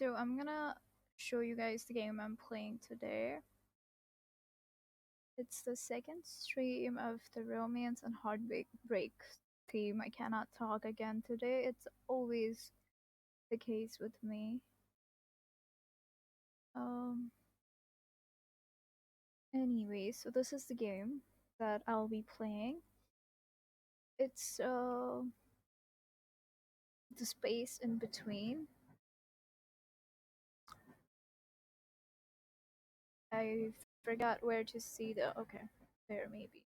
So I'm gonna show you guys the game I'm playing today. It's the second stream of the romance and heartbreak theme. I cannot talk again today. It's always the case with me. Um. Anyway, so this is the game that I'll be playing. It's the space in between. I forgot where to see the. Okay, there maybe.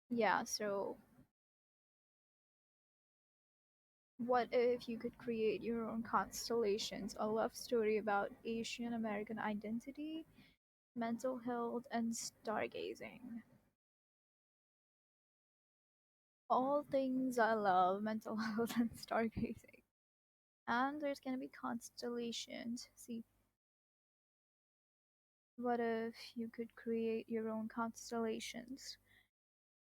Yeah. So what if you could create your own constellations? A love story about Asian American identity, mental health, and stargazing. All things I love, mental health and stargazing. And there's gonna be constellations. See, what if you could create your own constellations?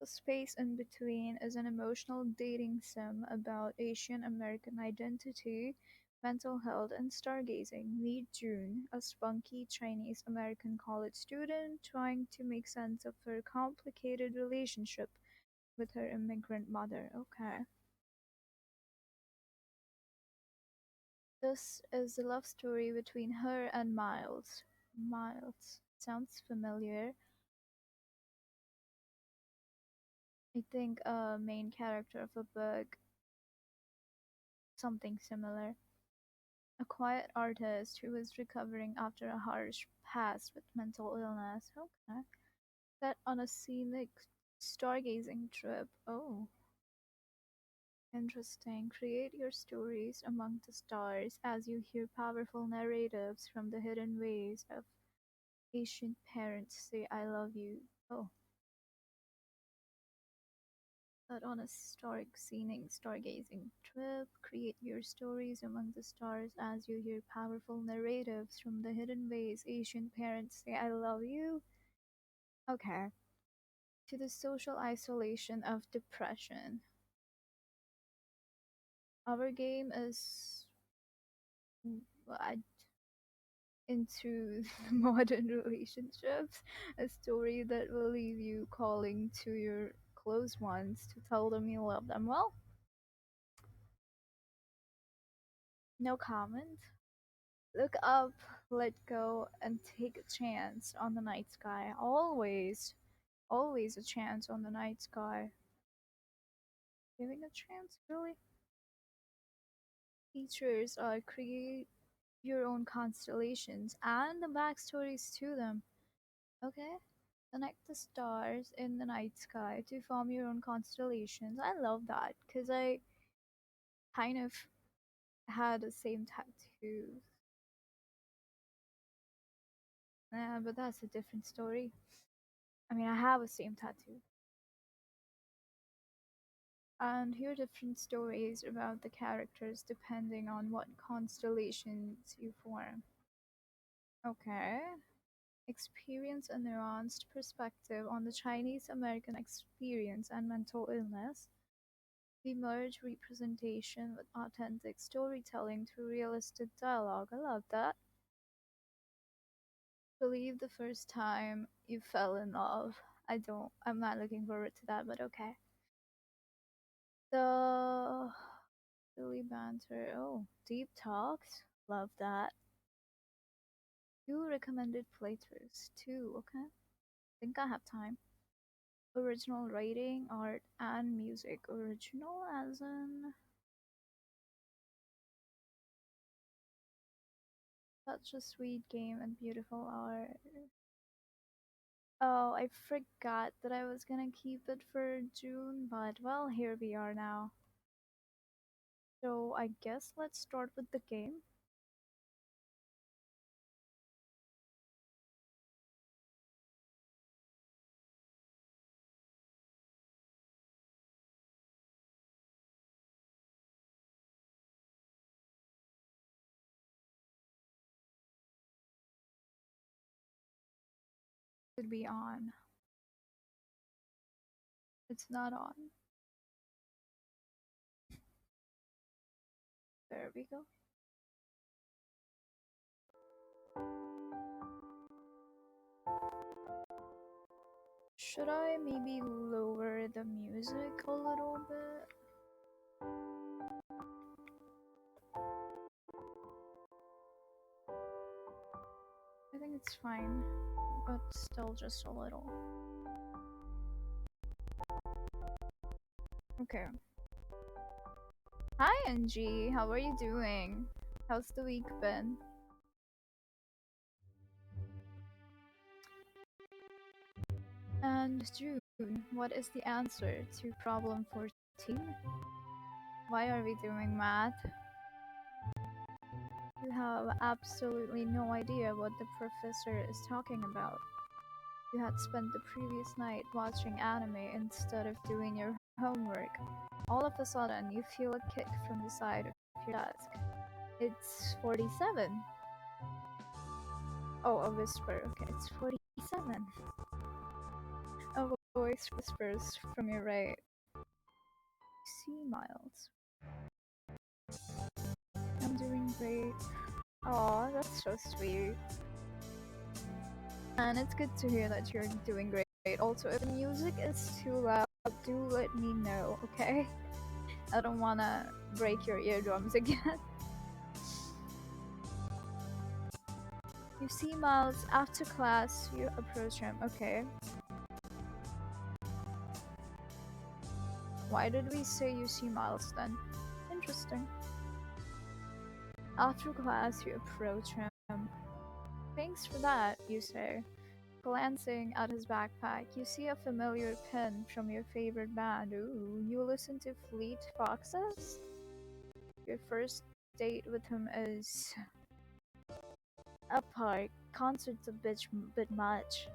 The space in between is an emotional dating sim about Asian American identity, mental health, and stargazing. Meet June, a spunky Chinese American college student trying to make sense of her complicated relationship with her immigrant mother. Okay. This is the love story between her and Miles. Miles. Sounds familiar. I think a main character of a book, something similar. A quiet artist who is recovering after a harsh past with mental illness. Okay. Set on a scenic stargazing trip. Oh, interesting. Create your stories among the stars as you hear powerful narratives from the hidden ways of ancient parents say, I love you. Oh, set on a historic scenic stargazing trip. Create your stories among the stars as you hear powerful narratives from the hidden ways Asian parents say, I love you. Okay. To the social isolation of depression. Our game is uh, into modern relationships, a story that will leave you calling to your close ones to tell them you love them. Well, no comment. Look up, let go, and take a chance on the night sky. Always, always a chance on the night sky. Giving a chance, really? Features are create your own constellations and the backstories to them. Okay? Connect the stars in the night sky to form your own constellations. I love that because I kind of had the same tattoo. But that's a different story. I mean, I have a same tattoo. And hear different stories about the characters depending on what constellations you form. Okay. Experience a nuanced perspective on the Chinese American experience and mental illness. We merge representation with authentic storytelling through realistic dialogue. I love that. Believe the first time you fell in love. I'm not looking forward to that, but okay. The silly banter. Oh, deep talks. Love that. Two recommended playthroughs. Two, okay. Think I have time. Original writing, art, and music. Original as in such a sweet game and beautiful art. Oh, I forgot that I was gonna keep it for June, but well, here we are now. So I guess let's start with the game. Should be on. It's not on. There we go. Should I maybe lower the music a little bit? I think it's fine, but still just a little. Okay. Hi, Angie. How are you doing? How's the week been? And June, what is the answer to problem 14? Why are we doing math? You have absolutely no idea what the professor is talking about. You had spent the previous night watching anime instead of doing your homework. All of a sudden, you feel a kick from the side of your desk. It's 47. Oh, a whisper. Okay, it's 47. A voice whispers from your right. See, Miles. I'm doing great. Aw, that's so sweet. And it's good to hear that you're doing great. Also, if the music is too loud, do let me know, okay? I don't wanna break your eardrums again. You see Miles after class, you approach him, okay? Why did we say you see Miles then? Interesting. After class, you approach him. Thanks for that, you say. Glancing at his backpack, you see a familiar pin from your favorite band. Ooh, you listen to Fleet Foxes? Your first date with him is a park. Concert's a bit much.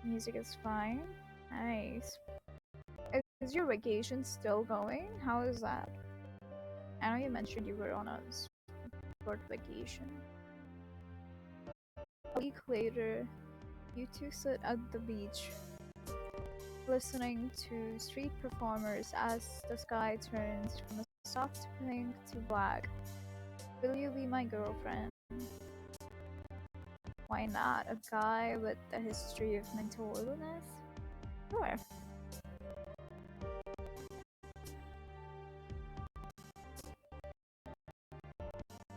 Music is fine. Nice. Is your vacation still going? How is that? I know you mentioned you were on a short vacation. A week later, you two sit at the beach, listening to street performers as the sky turns from a soft pink to black. Will you be my girlfriend? Why not? A guy with a history of mental illness? Sure.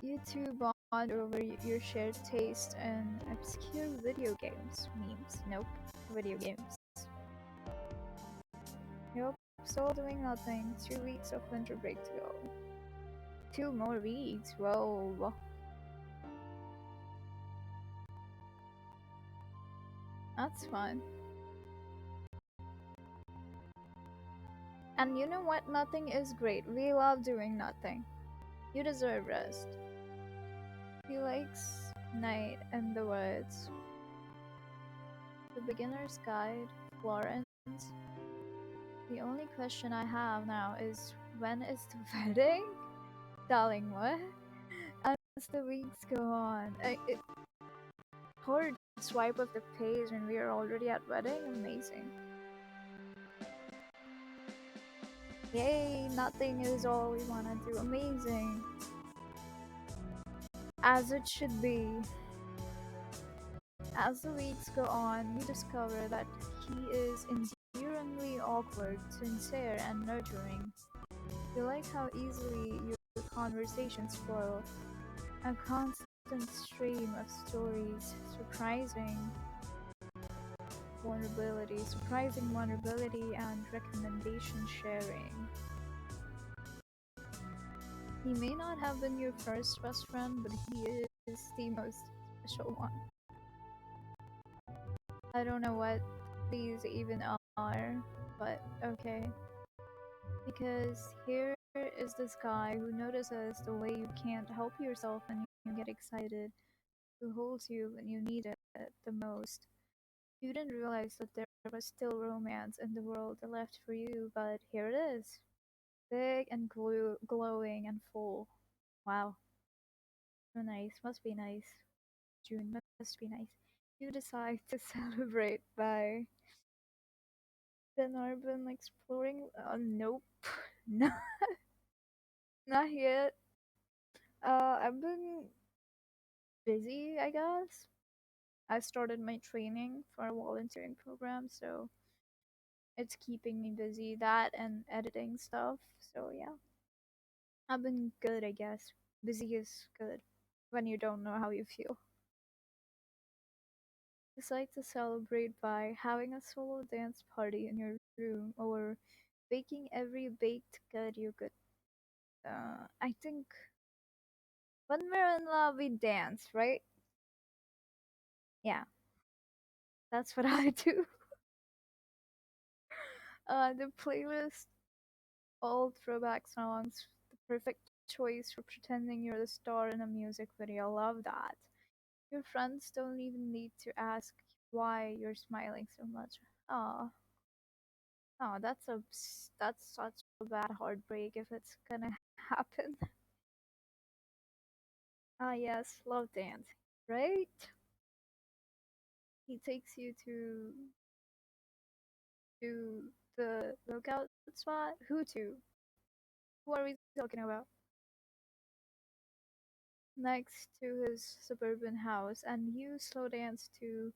You two bond over your shared taste in obscure video games. Memes. Nope. Video games. Nope. Still doing nothing. 2 weeks of winter break to go. 2 more weeks. Whoa. That's fun. And you know what? Nothing is great. We love doing nothing. You deserve rest. He likes night in the woods. The Beginner's Guide, Florence. The only question I have now is when is the wedding? Darling, what? As the weeks go on, hard swipe of the page and we are already at wedding? Amazing. Yay, nothing is all we wanna do. Amazing. As it should be. As the weeks go on, you discover that he is endearingly awkward, sincere, and nurturing. You like how easily your conversations flow, a constant stream of stories, surprising vulnerability, and recommendation sharing. He may not have been your first best friend, but he is the most special one. I don't know what these even are, but okay. Because here is this guy who notices the way you can't help yourself when you get excited, who holds you when you need it the most. You didn't realize that there was still romance in the world left for you, but here it is. Big and glowing and full. Wow. So nice. Must be nice. June must be nice. You decide to celebrate by then Urban exploring. Nope. No. Not yet. I've been busy, I guess. I started my training for a volunteering program, so it's keeping me busy. That and editing stuff. So yeah, I've been good, I guess. Busy is good when you don't know how you feel. Decide to celebrate by having a solo dance party in your room or baking every baked good you could. I think when we're in love, we dance, right? Yeah, that's what I do. The playlist, all throwback songs, the perfect choice for pretending you're the star in a music video. Love that. Your friends don't even need to ask why you're smiling so much. Oh, oh, that's such a bad heartbreak if it's gonna happen. Ah, yes, love dance, right? He takes you to the lookout spot. Who to? Who are we talking about? Next to his suburban house, and you slow dance to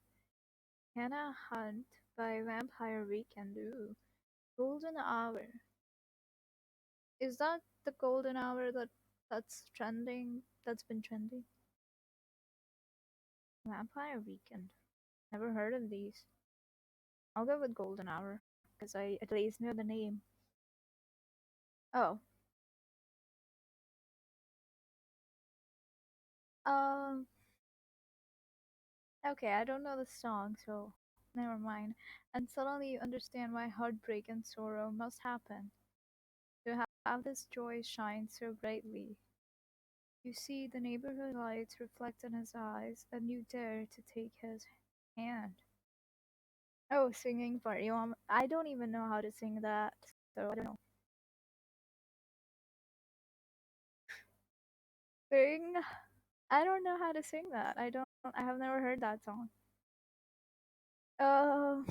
Hannah Hunt by Vampire Weekend. Ooh, Golden Hour. Is that the golden hour that's trending? That's been trending? Vampire Weekend. Never heard of these. I'll go with golden hour because I at least know the name. Oh, um, okay. I don't know the song, so never mind. And suddenly you understand why heartbreak and sorrow must happen. To have this joy shine so brightly. You see the neighborhood lights reflect in his eyes, and you dare to take his hand. Oh, singing part. I don't even know how to sing that, so I don't know. Sing? I don't know how to sing that. I have never heard that song. Uh,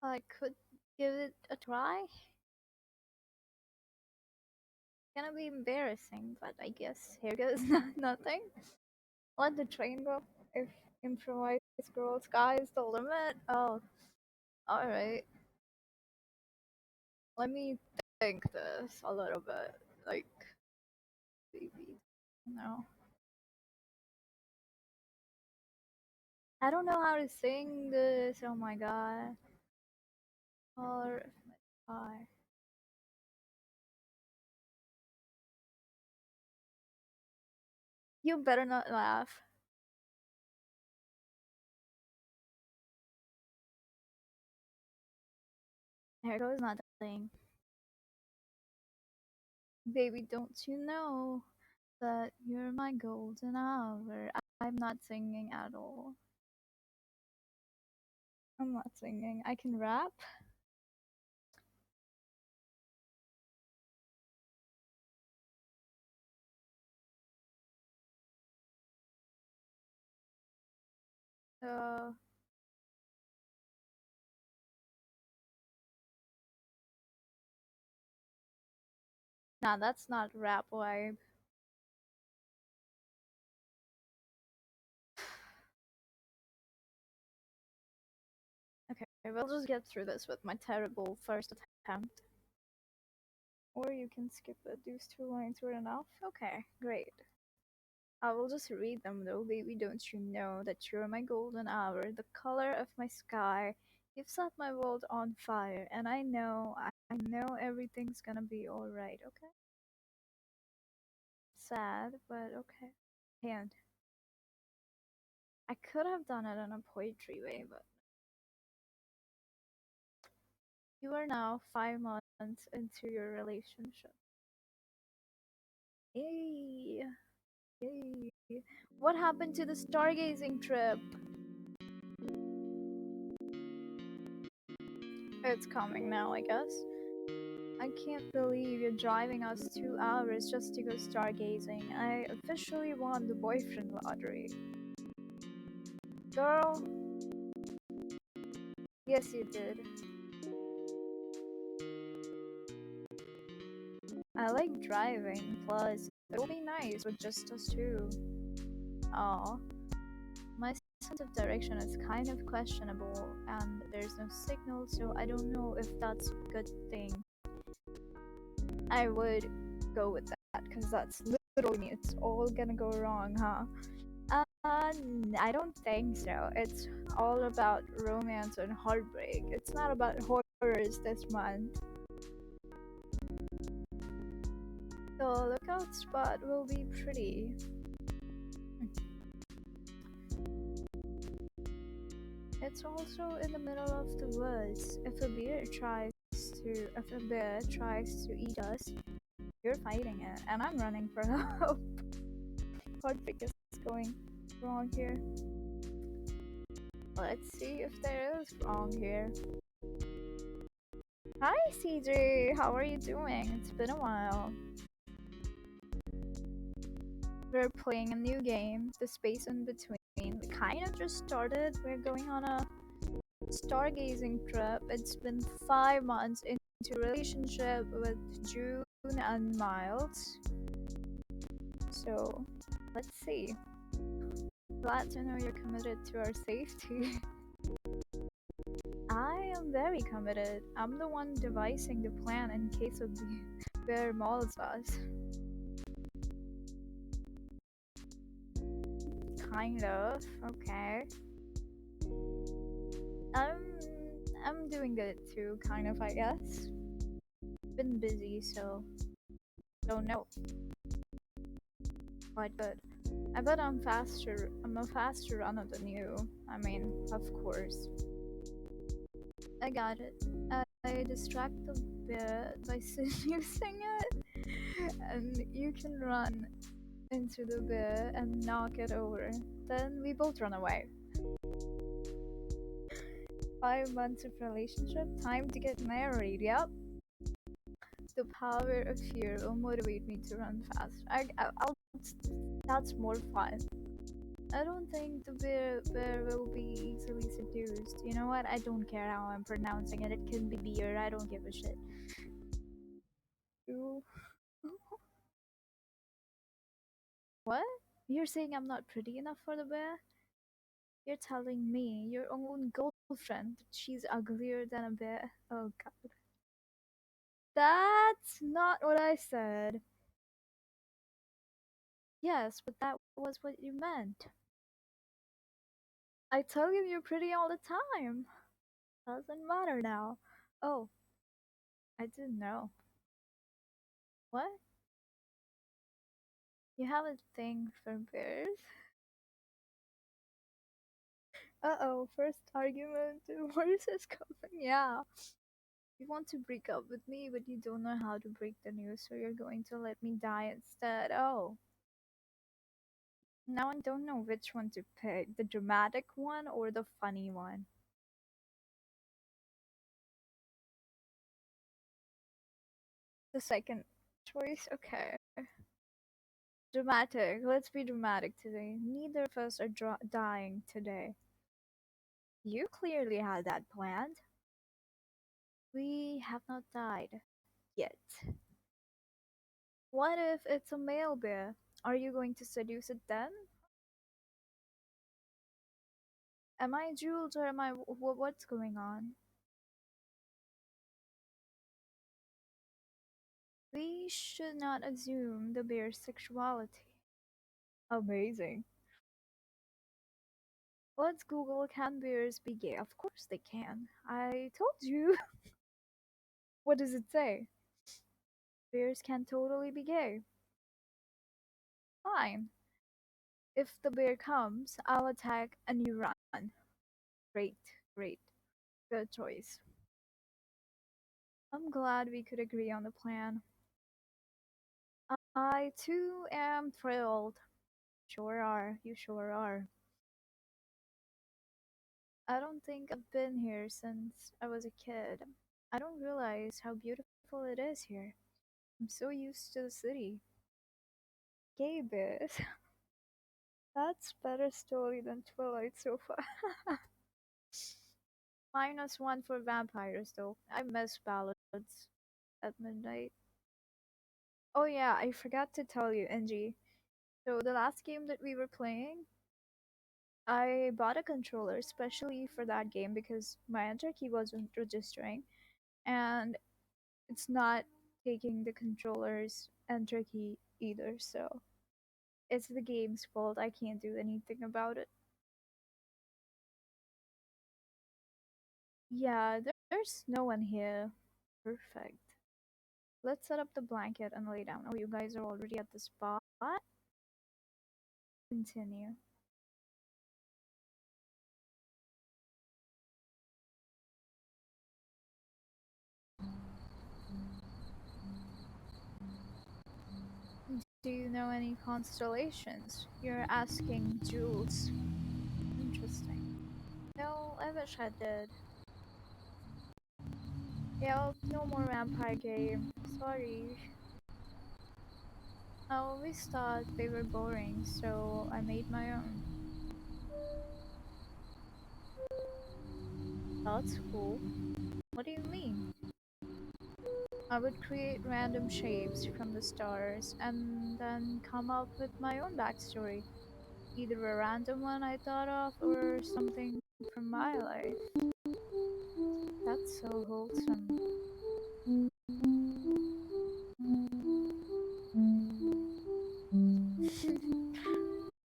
I could give it a try. It's gonna be embarrassing, but I guess here goes nothing. Let the train go. If improvised girl sky is the limit. Oh, alright. Let me think this a little bit. Like, baby. No. I don't know how to sing this. Oh my god. Color of my sky. You better not laugh. Here goes nothing. Baby, don't you know that you're my golden hour? I'm not singing at all. I'm not singing. I can rap. Uh, nah, that's not rap vibe. Okay, we'll just get through this with my terrible first attempt. Or you can skip it. These two lines were enough? Okay, great. I will just read them though, baby. Don't you know that you're my golden hour, the color of my sky? You've set my world on fire, and I know everything's gonna be alright, okay? Sad, but okay. And I could have done it in a poetry way, but you are now 5 months into your relationship. Yay! Yay! What happened to the stargazing trip? It's coming now, I guess. I can't believe you're driving us 2 hours just to go stargazing. I officially won the boyfriend lottery. Girl, yes, you did. I like driving, plus, it'll be nice with just us two. Oh, my sense of direction is kind of questionable, and there's no signal, so I don't know if that's a good thing. I would go with that, because that's literally me. It's all gonna go wrong, huh? I don't think so. It's all about romance and heartbreak. It's not about horrors this month. The lookout spot will be pretty. It's also in the middle of the woods. If a bear tries to eat us, you're fighting it, and I'm running for help. Heartbreak is going wrong here. Let's see if there is wrong here. Hi, CJ. How are you doing? It's been a while. We're playing a new game, The Space in Between. We kind of just started. We're going on a stargazing trip. It's been 5 months into relationship with June and Miles. So, let's see. Glad to know you're committed to our safety. I am very committed. I'm the one devising the plan in case of the bear mauls us. Kind of. Okay. I'm I'm doing good too, kind of, I guess. Been busy, so don't know. Quite good. I bet I'm faster. I'm a faster runner than you. I mean, of course. I got it. I distract the bear by seducing it, and you can run into the bear and knock it over. Then we both run away. 5 months of relationship, time to get married. Yep. The power of fear will motivate me to run fast. I'll. That's more fun. I don't think the bear will be easily seduced. You know what? I don't care how I'm pronouncing it. It can be beer. I don't give a shit. Ooh. What? You're saying I'm not pretty enough for the bear? You're telling me, your own girlfriend, that she's uglier than a bear? Oh god. That's not what I said. Yes, but that was what you meant. I tell you you're pretty all the time. Doesn't matter now. Oh, I didn't know. What? You have a thing for bears? Uh-oh, first argument. Divorce is coming. Yeah. You want to break up with me, but you don't know how to break the news, so you're going to let me die instead. Oh. Now I don't know which one to pick, the dramatic one or the funny one. The second choice? Okay. Dramatic. Let's be dramatic today. Neither of us are dying today. You clearly had that planned. We have not died yet. What if it's a male bear? Are you going to seduce it then? Am I jeweled or am I what's going on? We should not assume the bear's sexuality. Amazing. Let's Google, can bears be gay? Of course they can. I told you. What does it say? Bears can totally be gay. Fine. If the bear comes, I'll attack and you run. Great, great. Good choice. I'm glad we could agree on the plan. I too am thrilled. Sure are. You sure are. I don't think I've been here since I was a kid. I don't realize how beautiful it is here. I'm so used to the city. Gay bears. That's better story than Twilight so far. -1 for vampires though. I miss ballads at midnight. Oh yeah, I forgot to tell you, NG. So the last game that we were playing, I bought a controller especially for that game because my enter key wasn't registering, and it's not taking the controller's enter key either. So it's the game's fault. I can't do anything about it. Yeah, there's no one here. Perfect. Let's set up the blanket and lay down. Oh, you guys are already at the spot? Continue. Do you know any constellations? You're asking Jules. Interesting. No, I wish I did. Yeah, no more vampire game. Sorry. I always thought they were boring, so I made my own. That's cool. What do you mean? I would create random shapes from the stars and then come up with my own backstory. Either a random one I thought of or something from my life. That's so wholesome.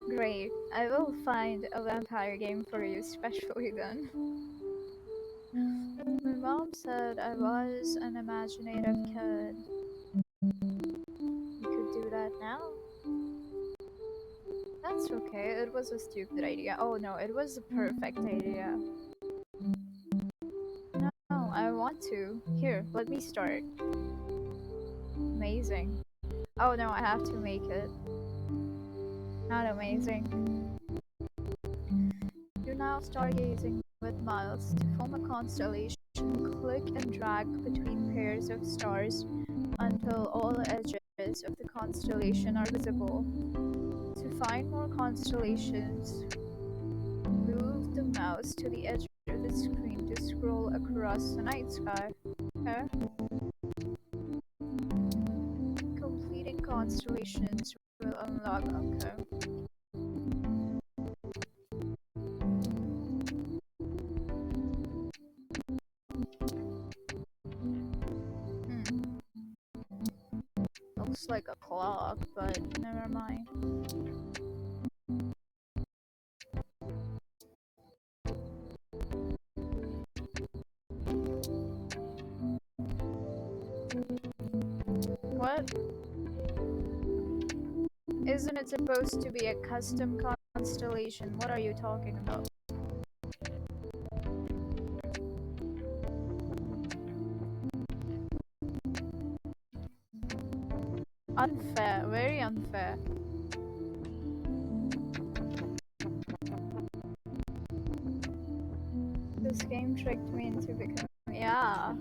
Great. I will find a vampire game for you, especially then. My mom said I was an imaginative kid. You could do that now. That's okay. It was a stupid idea. Oh no, it was a perfect idea. No, I want to. Here, let me start. Amazing. Oh no, I have to make it. Not amazing. You're now stargazing with Miles to form a constellation. Click and drag between pairs of stars until all edges of the constellation are visible. To find more constellations, move the mouse to the edge of the screen to scroll across the night sky. Okay? Completing constellations will unlock. Okay. Hmm. Looks like a clock, but never mind. What? Isn't it supposed to be a custom constellation? What are you talking about? Unfair, very unfair. This game tricked me into becoming. Yeah.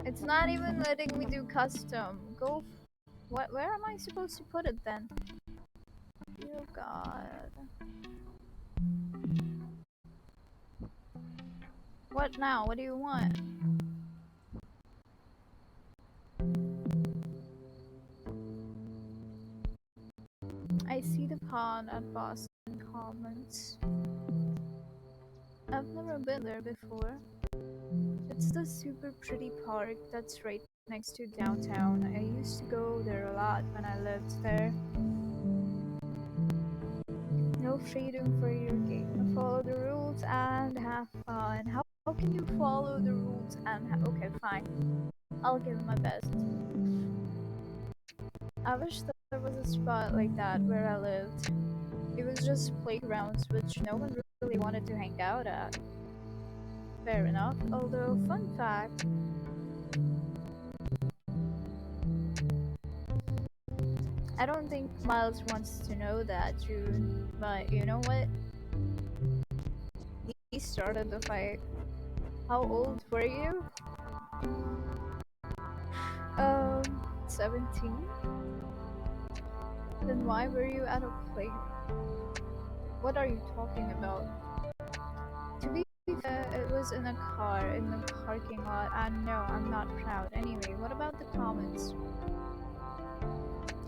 It's not even letting me do custom. Go. What? Where am I supposed to put it then? Oh god. What now? What do you want? I see the pond at Boston Commons. I've never been there before. It's the super pretty park that's right next to downtown. I used to go there a lot when I lived there. No freedom for your game. Follow the rules and have fun. How can you follow the rules and okay, fine. I'll give my best. I wish that there was a spot like that where I lived. It was just playgrounds which no one really wanted to hang out at. Fair enough. Although, fun fact, I don't think Miles wants to know that, June. But you know what? He started the fight. How old were you? 17? Then why were you at a play? What are you talking about? To be fair, it was in a car in the parking lot, and no, I'm not proud. Anyway, what about the comments?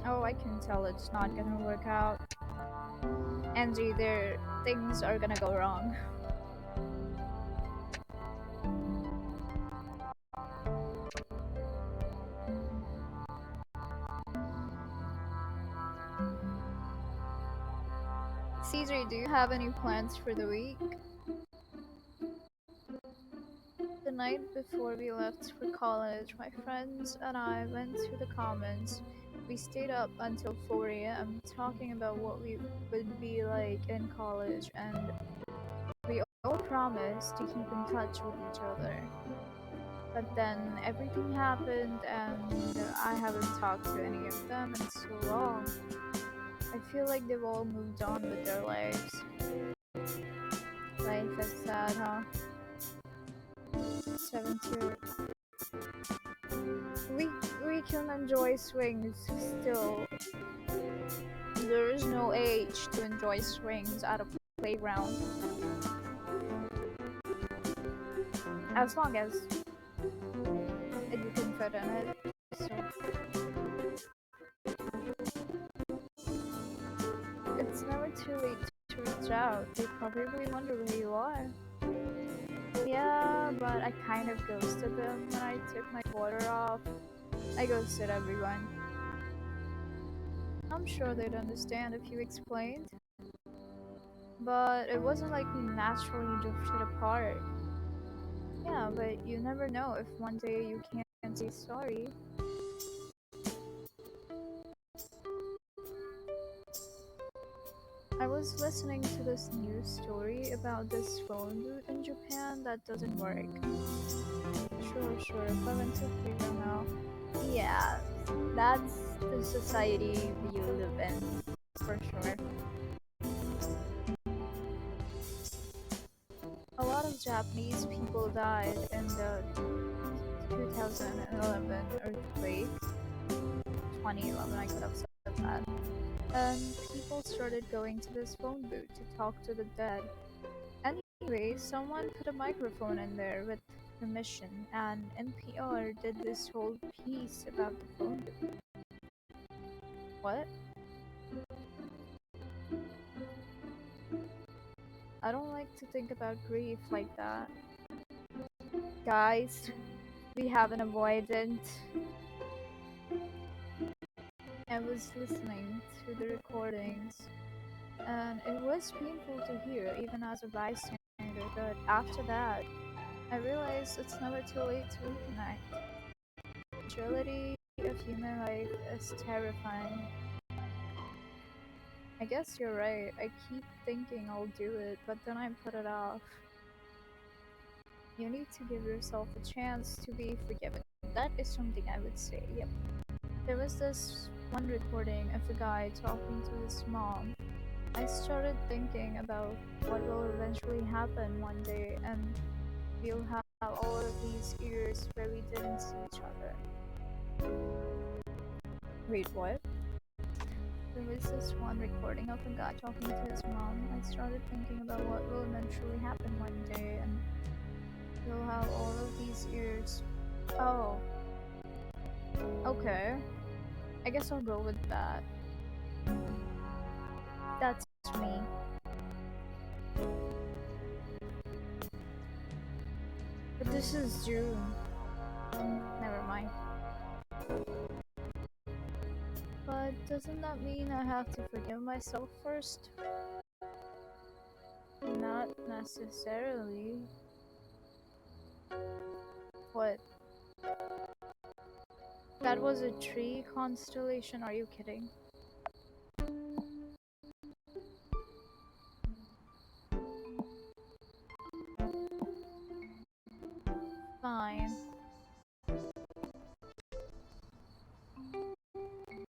Oh, I can tell it's not gonna work out. And either things are gonna go wrong. Caesar, do you have any plans for the week? The night before we left for college, my friends and I went through the comments. We stayed up until 4 a.m. talking about what we would be like in college, and we all promised to keep in touch with each other. But then everything happened, and I haven't talked to any of them in so long. I feel like they've all moved on with their lives. Life is sad, huh? 72. We we can enjoy swings still. There is no age to enjoy swings at a playground, as long as you can fit in it. So it's never too late to reach out. They probably wonder where you are. Yeah, but I kind of ghosted them when I took my quarter off. I ghosted everyone. I'm sure they'd understand if you explained, but it wasn't like we naturally drifted apart. Yeah, but you never know if one day you can't say sorry. I was listening to this news story about this phone booth in Japan that doesn't work. Sure, if I went to freedom now. Yeah, that's the society we live in, for sure. A lot of Japanese people died in the 2011 earthquake. 2011, I could have said that. And people started going to this phone booth to talk to the dead. Anyway, someone put a microphone in there with permission, and NPR did this whole piece about the phone booth. What? I don't like to think about grief like that. Guys, we have an avoidant. I was listening to the recordings, and it was painful to hear, even as a bystander. But after that, I realized it's never too late to reconnect. The fragility of human life is terrifying. I guess you're right. I keep thinking I'll do it, but then I put it off. You need to give yourself a chance to be forgiven. That is something I would say. Yep. There was this one recording of a guy talking to his mom. I started thinking about what will eventually happen one day, and we'll have all of these years where we didn't see each other. Wait, what? There was this one recording of a guy talking to his mom. I started thinking about what will eventually happen one day, and we'll have all of these years. Oh, okay. I guess I'll go with that. That's me. But this is June. Never mind. But doesn't that mean I have to forgive myself first? Not necessarily. What? That was a tree constellation? Are you kidding? Fine.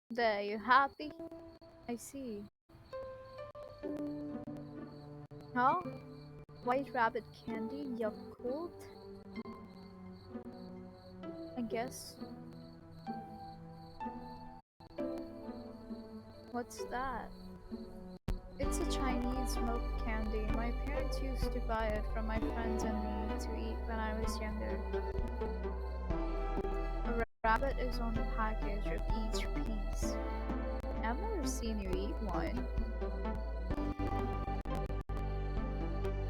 There, you happy? I see. Huh? White rabbit candy? Yakult? I guess. What's that? It's a Chinese milk candy. My parents used to buy it from my friends and me to eat when I was younger. rabbit is on the package of each piece. I've never seen you eat one.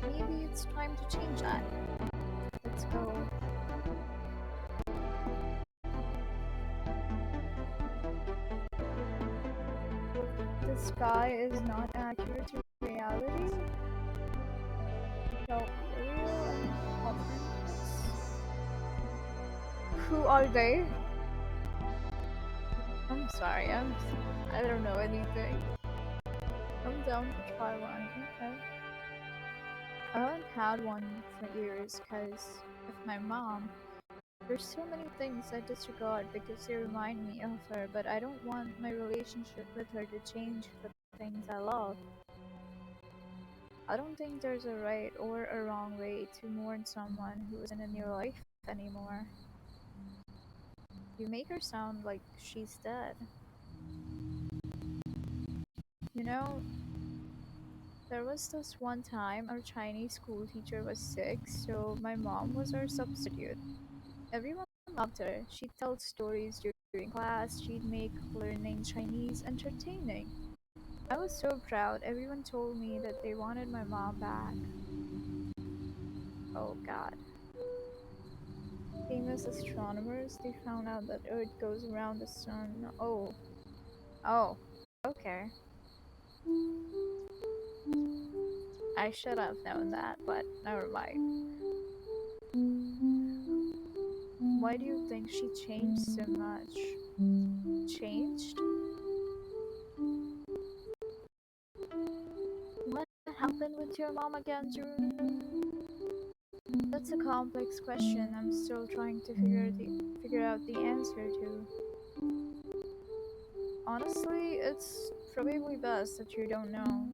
Maybe it's time to change that. Let's go. The sky is not accurate to reality. Felt real and authentic. Who are they? I'm sorry, I don't know anything. I'm down to try one. Okay. I haven't had one for years because of my mom. There's so many things I disregard because they remind me of her, but I don't want my relationship with her to change for the things I love. I don't think there's a right or a wrong way to mourn someone who isn't in your life anymore. You make her sound like she's dead. You know, there was this one time our Chinese school teacher was sick, so my mom was our substitute. Everyone loved her. She'd tell stories during class, she'd make learning Chinese entertaining. I was so proud. Everyone told me that they wanted my mom back. Oh god. Famous astronomers, they found out that Earth goes around the sun. Oh. Oh. Okay. I should have known that, but never mind. Why do you think she changed so much? Changed? What happened with your mom again, June? That's a complex question I'm still trying to figure out the answer to. Honestly, it's probably best that you don't know.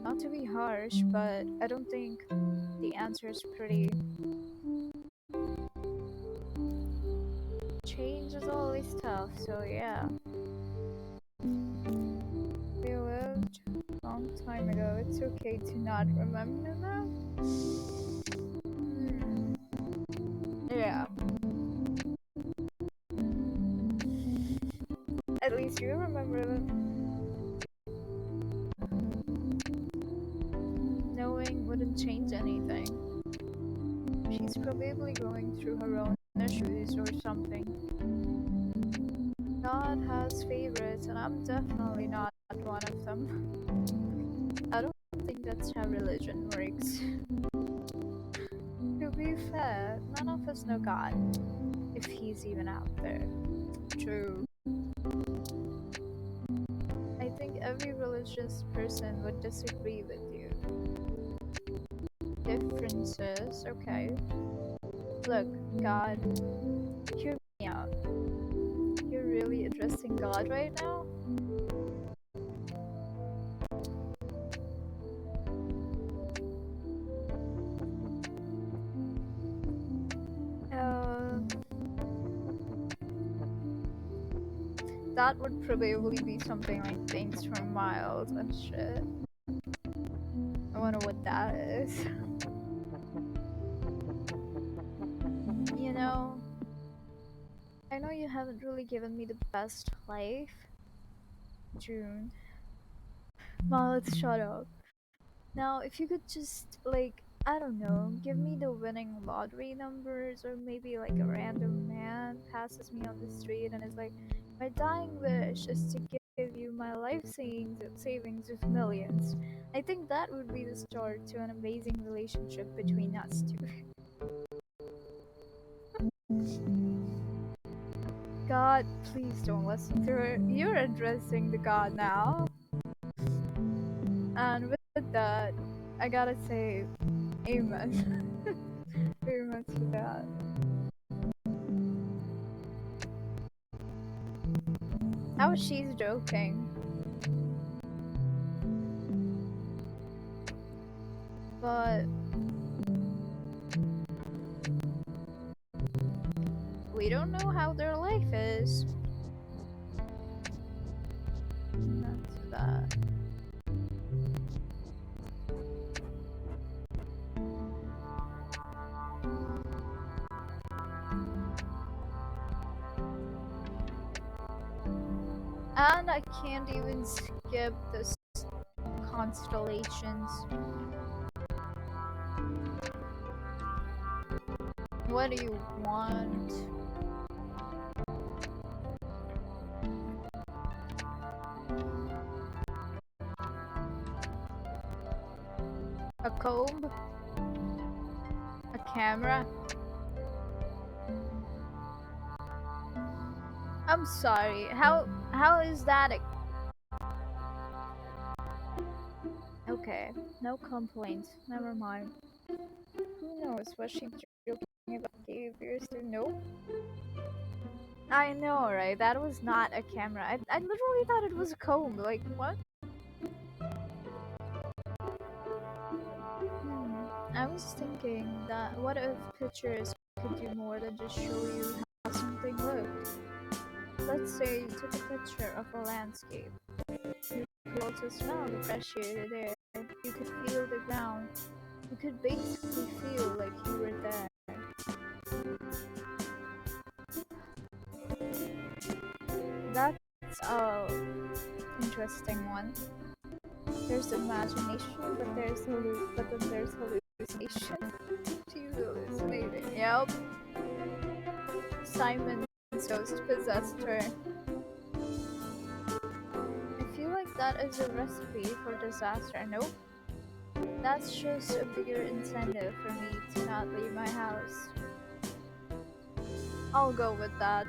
Not to be harsh, but I don't think the answer is pretty. Change is always tough, so yeah. We lived a long time ago. It's okay to not remember them. Hmm. Yeah. At least you remember them. Knowing wouldn't change anything. She's probably going through her own issues or something. God has favorites, and I'm definitely not one of them. I don't think that's how religion works. To be fair, none of us know God, if He's even out there. True. I think every religious person would disagree with you. Differences, okay. Look, God, hear me out. You're really addressing God right now? Uh, that would probably be something like thanks for miles and shit. I wonder what that is. You know, I know you haven't really given me the best life, June. Ma, let's shut up. Now, if you could just, like, I don't know, give me the winning lottery numbers, or maybe like a random man passes me on the street and is like, my dying wish is to give you my life savings of millions. I think that would be the start to an amazing relationship between us two. God, please don't listen to her. You're addressing the God now. And with that, I gotta say, amen. Amen to that. How she's joking. But we don't know how their life is. Amen to that. And I can't even skip the constellations. What do you want? A comb? A camera? I'm sorry. How is that okay? No complaints. Never mind. Who knows what she's joking about behaviors to know? I know, right? That was not a camera. I literally thought it was a comb. Like what? I was thinking that what if pictures could do more than just show you how something looked? Let's say you took a picture of a landscape. You could also smell the fresh air. You could feel the ground. You could basically feel like you were there. That's a interesting one. There's imagination, but then there's hallucination. She's hallucinating. Yep. Simon's ghost possessed her. I feel like that is a recipe for disaster. Nope. That's just a bigger incentive for me to not leave my house. I'll go with that.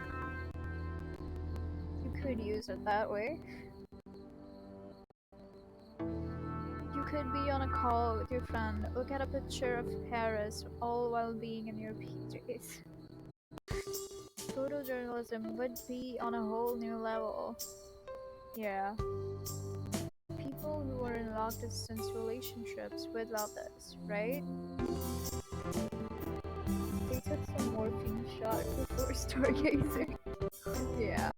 You could use it that way. You could be on a call with your friend, look at a picture of Paris, all while being in your PJs. Photojournalism would be on a whole new level. Yeah. People who are in long distance relationships would love this, right? They took some morphine shot before stargazing. Yeah.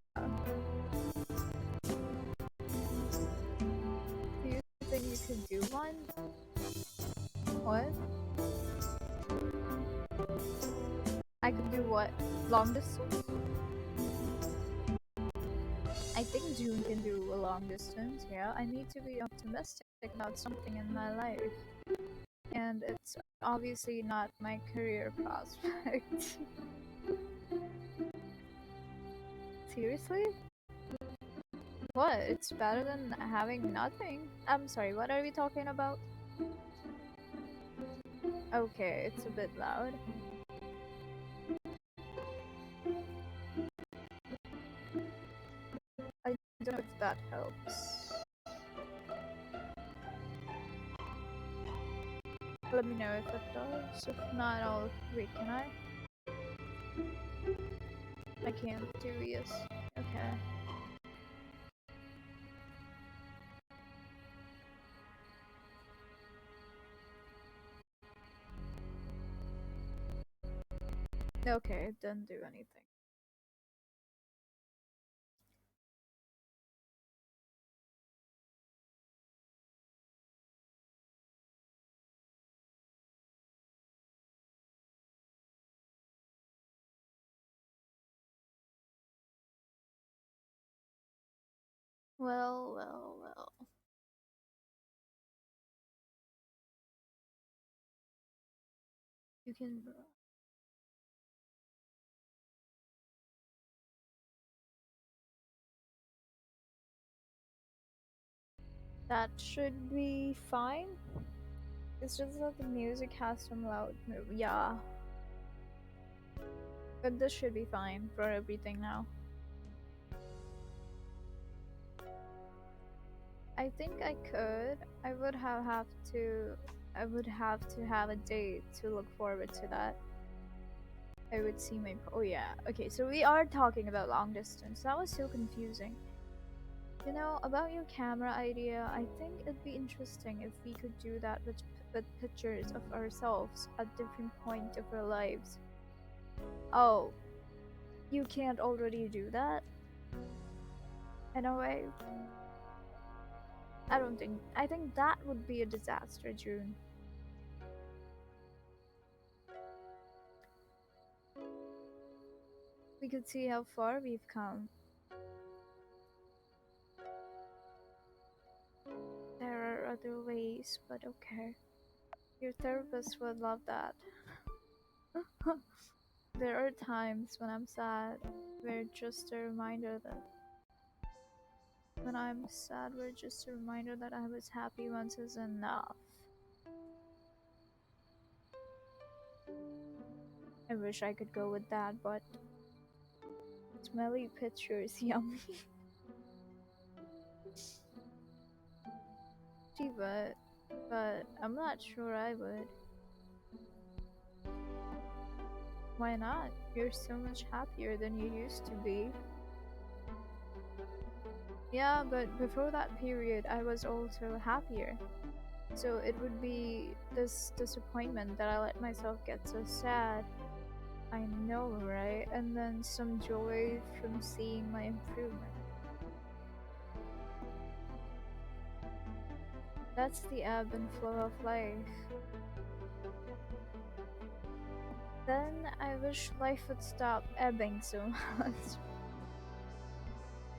Do you think you could do one? What? I could do what? Long distance? I think June can do a long distance, yeah. I need to be optimistic about something in my life. And it's obviously not my career prospect. Seriously? What? It's better than having nothing. I'm sorry, what are we talking about? Okay, it's a bit loud. I don't know if that helps. Let me know if it does. If not, I'll. Wait, can I? I can't do yes. Okay. Okay, it didn't do anything. Well, well, well. You can. That should be fine. It's just that the music has some loud. Yeah, but this should be fine for everything now. I think I could. To. I would have to have a date to look forward to that. I would see my. Oh yeah. Okay, so we are talking about long distance. That was so confusing. You know, about your camera idea, I think it'd be interesting if we could do that with pictures of ourselves at different points of our lives. Oh, you can't already do that? In a way, I don't think. I think that would be a disaster, June. We could see how far we've come. other ways, but okay. Your therapist would love that. There are times when I'm sad where just a reminder that when I'm sad, where just a reminder that I was happy once is enough. I wish I could go with that, but smelly pictures, yummy. She would, but I'm not sure I would. Why not? You're so much happier than you used to be. Yeah, but before that period, I was also happier. So it would be this disappointment that I let myself get so sad. I know, right? And then some joy from seeing my improvement. That's the ebb and flow of life. Then I wish life would stop ebbing so much.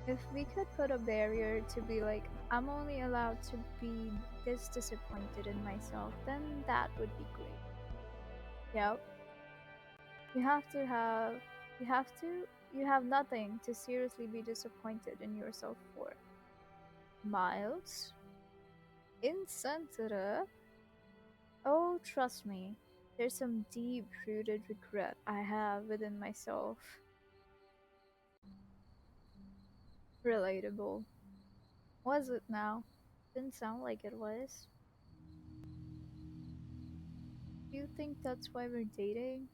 If we could put a barrier to be like, I'm only allowed to be this disappointed in myself, then that would be great. Yep. You have to have, you have to, you have nothing to seriously be disappointed in yourself for. Miles? Insensitive? Oh, trust me. There's some deep rooted regret I have within myself. Relatable. Was it now? Didn't sound like it was. Do you think that's why we're dating?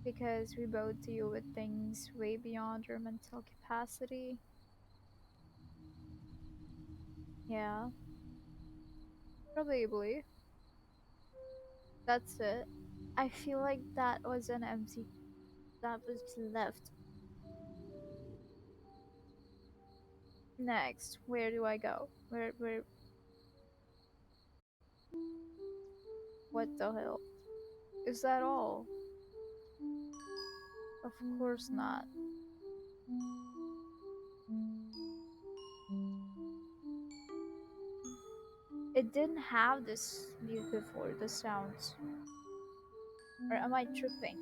Because we both deal with things way beyond our mental capacity? Yeah, probably. That's it. I feel like that was an empty that was left. Next, where do I go? What the hell? Is that all? Of course not. It didn't have this mute before, the sounds. Or am I tripping?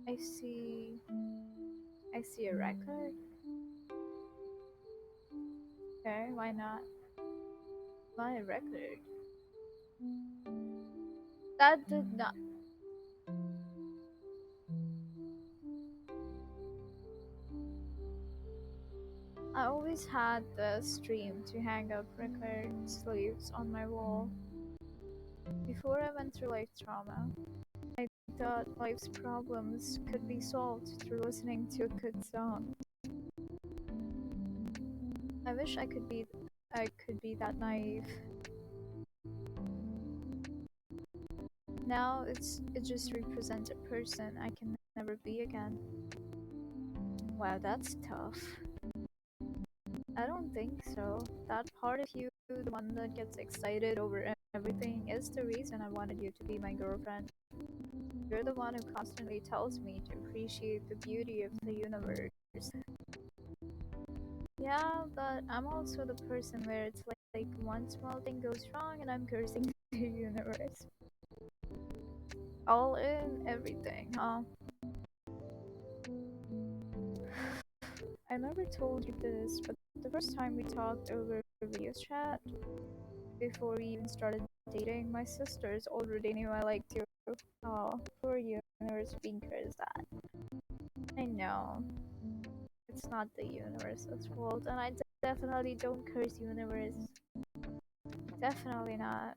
I see. I see a record. Okay, why not? Why a record? That did not. I always had this dream to hang up record sleeves on my wall. Before I went through life trauma, I thought life's problems could be solved through listening to a good song. I wish I could be that naive. Now it just represents a person I can never be again. Wow, that's tough. I don't think so. That part of you, the one that gets excited over everything, is the reason I wanted you to be my girlfriend. You're the one who constantly tells me to appreciate the beauty of the universe. Yeah, but I'm also the person where it's like one small thing goes wrong and I'm cursing the universe. All in everything, huh? I never told you this, but the first time we talked over video chat, before we even started dating, my sisters already knew I liked you. Oh, poor universe being cursed at. I know. It's not the universe's fault, and I definitely don't curse universe. Definitely not.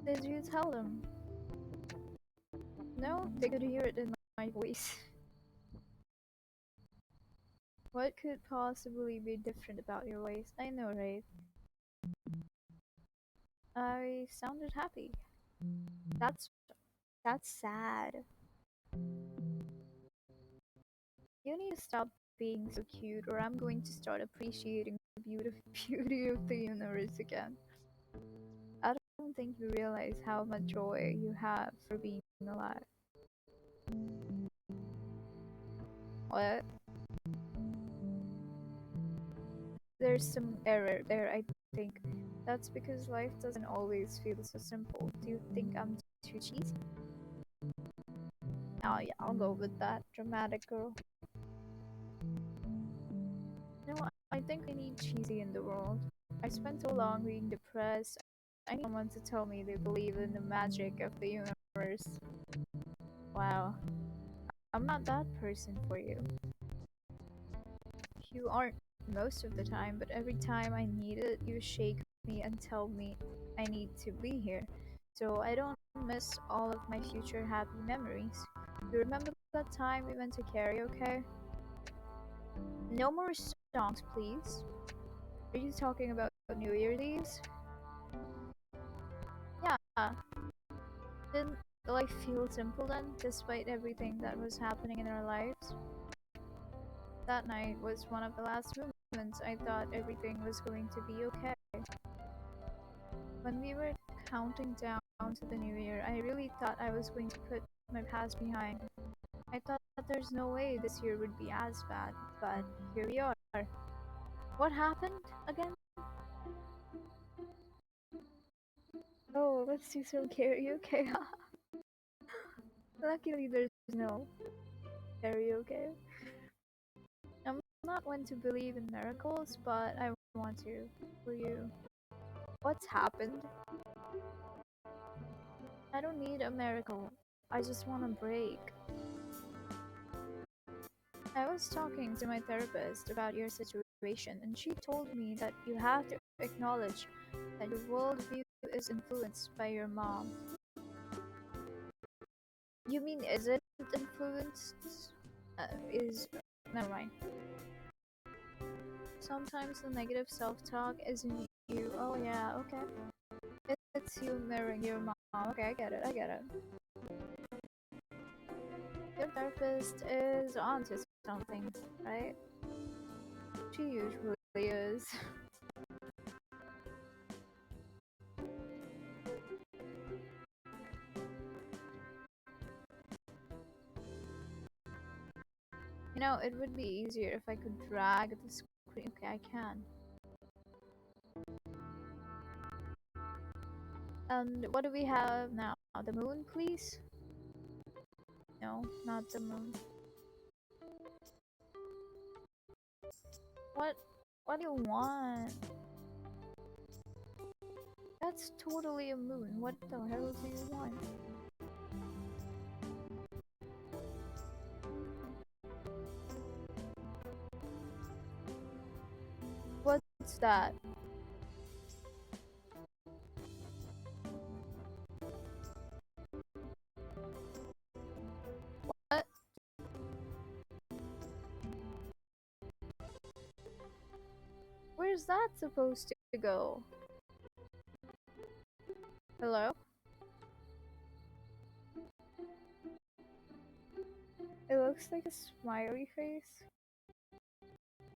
Did you tell them? No, they could hear it in my voice. What could possibly be different about your voice? I know, right? I sounded happy. That's that's sad. You need to stop being so cute, or I'm going to start appreciating the beauty of the universe again. I don't think you realize how much joy you have for being alive. What? there's some error there, I think. That's because life doesn't always feel so simple. Do you think I'm too cheesy? Oh yeah, I'll go with that. Dramatic girl. No, I think we need cheesy in the world. I spent so long being depressed. I need someone to tell me they believe in the magic of the universe. Wow, I'm not that person for you. You aren't most of the time, but every time I need it, you shake me and tell me I need to be here. So I don't miss all of my future happy memories. You remember that time we went to karaoke? No more songs, please. Are you talking about New Year's Eve? Yeah. Didn't life feel simple then, despite everything that was happening in our lives? That night was one of the last moments I thought everything was going to be okay. When we were counting down to the new year, I really thought I was going to put my past behind. I thought that there's no way this year would be as bad, but here we are. What happened again? Oh, let's do some karaoke. Luckily, there's no karaoke. I'm not one to believe in miracles, but I want to. For you. What's happened? I don't need a miracle. I just want a break. I was talking to my therapist about your situation, and she told me that you have to acknowledge that your worldview is influenced by your mom. You mean isn't influenced? Is. Never mind. Sometimes the negative self talk isn't you. Oh, yeah, okay. It's you mirroring your mom. Okay, I get it, I get it. Your therapist is onto something, right? She usually is. It would be easier if I could drag the screen. Okay, I can. And what do we have now? The moon, please? No, not the moon. What? What do you want? That's totally a moon. What the hell do you want? What's that? What? Where's that supposed to go? Hello? It looks like a smiley face.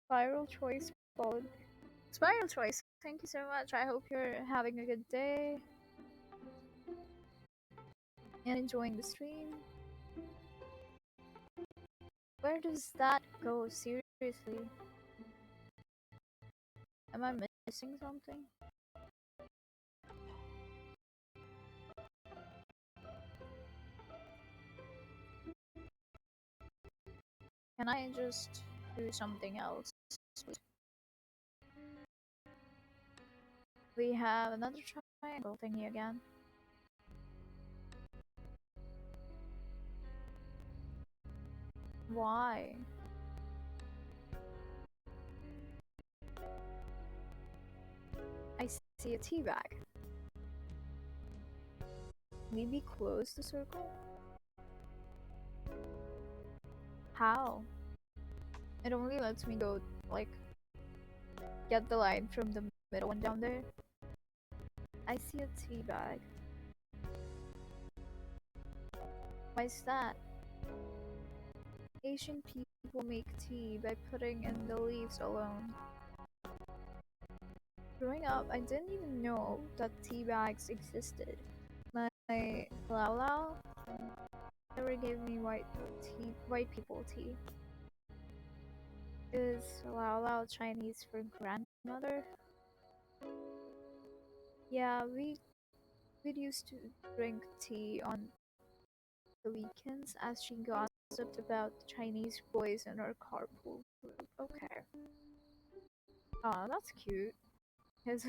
Spiral choice followed. Spiral choice. Thank you so much. I hope you're having a good day and enjoying the stream. Where does that go? Seriously? Am I missing something? Can I just do something else? We have another triangle thingy again. Why? I see a tea bag. Maybe close the circle? How? It only lets me go, like, get the line from the middle one down there. I see a tea bag. Why's that? Asian people make tea by putting in the leaves alone. Growing up, I didn't even know that tea bags existed. My Lao Lao never gave me white people tea. Is Lao Lao Chinese for grandmother? Yeah, we used to drink tea on the weekends as she gossiped about the Chinese boys in our carpool group. Okay. Oh, that's cute. 'Cause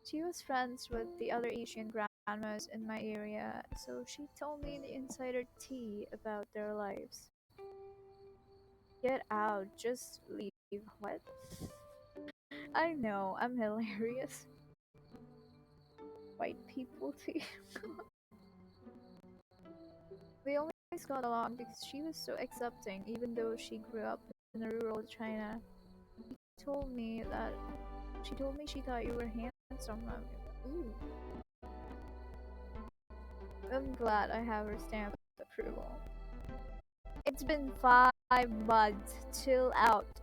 she was friends with the other Asian grandmas in my area, so she told me the insider tea about their lives. Get out, just leave. What? I know, I'm hilarious. White people tea. We always got along because she was so accepting, even though she grew up in a rural China. Told me that she told me she thought you were handsome. Ooh, I'm glad I have her stamp of approval. It's been 5 months. Chill out.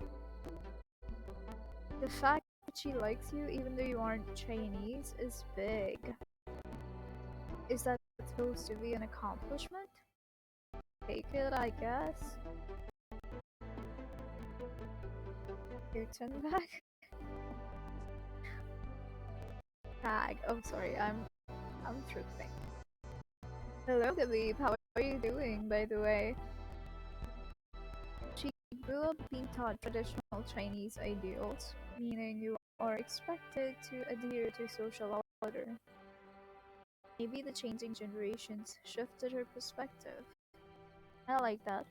The fact that she likes you, even though you aren't Chinese, is big. Is that supposed to be an accomplishment? Take it, I guess. Your turn back. Tag. Oh, sorry. I'm tripping. Hello, Khabib. How are you doing, by the way? She grew up being taught traditional Chinese ideals, meaning you are expected to adhere to social order. Maybe the changing generations shifted her perspective. I like that.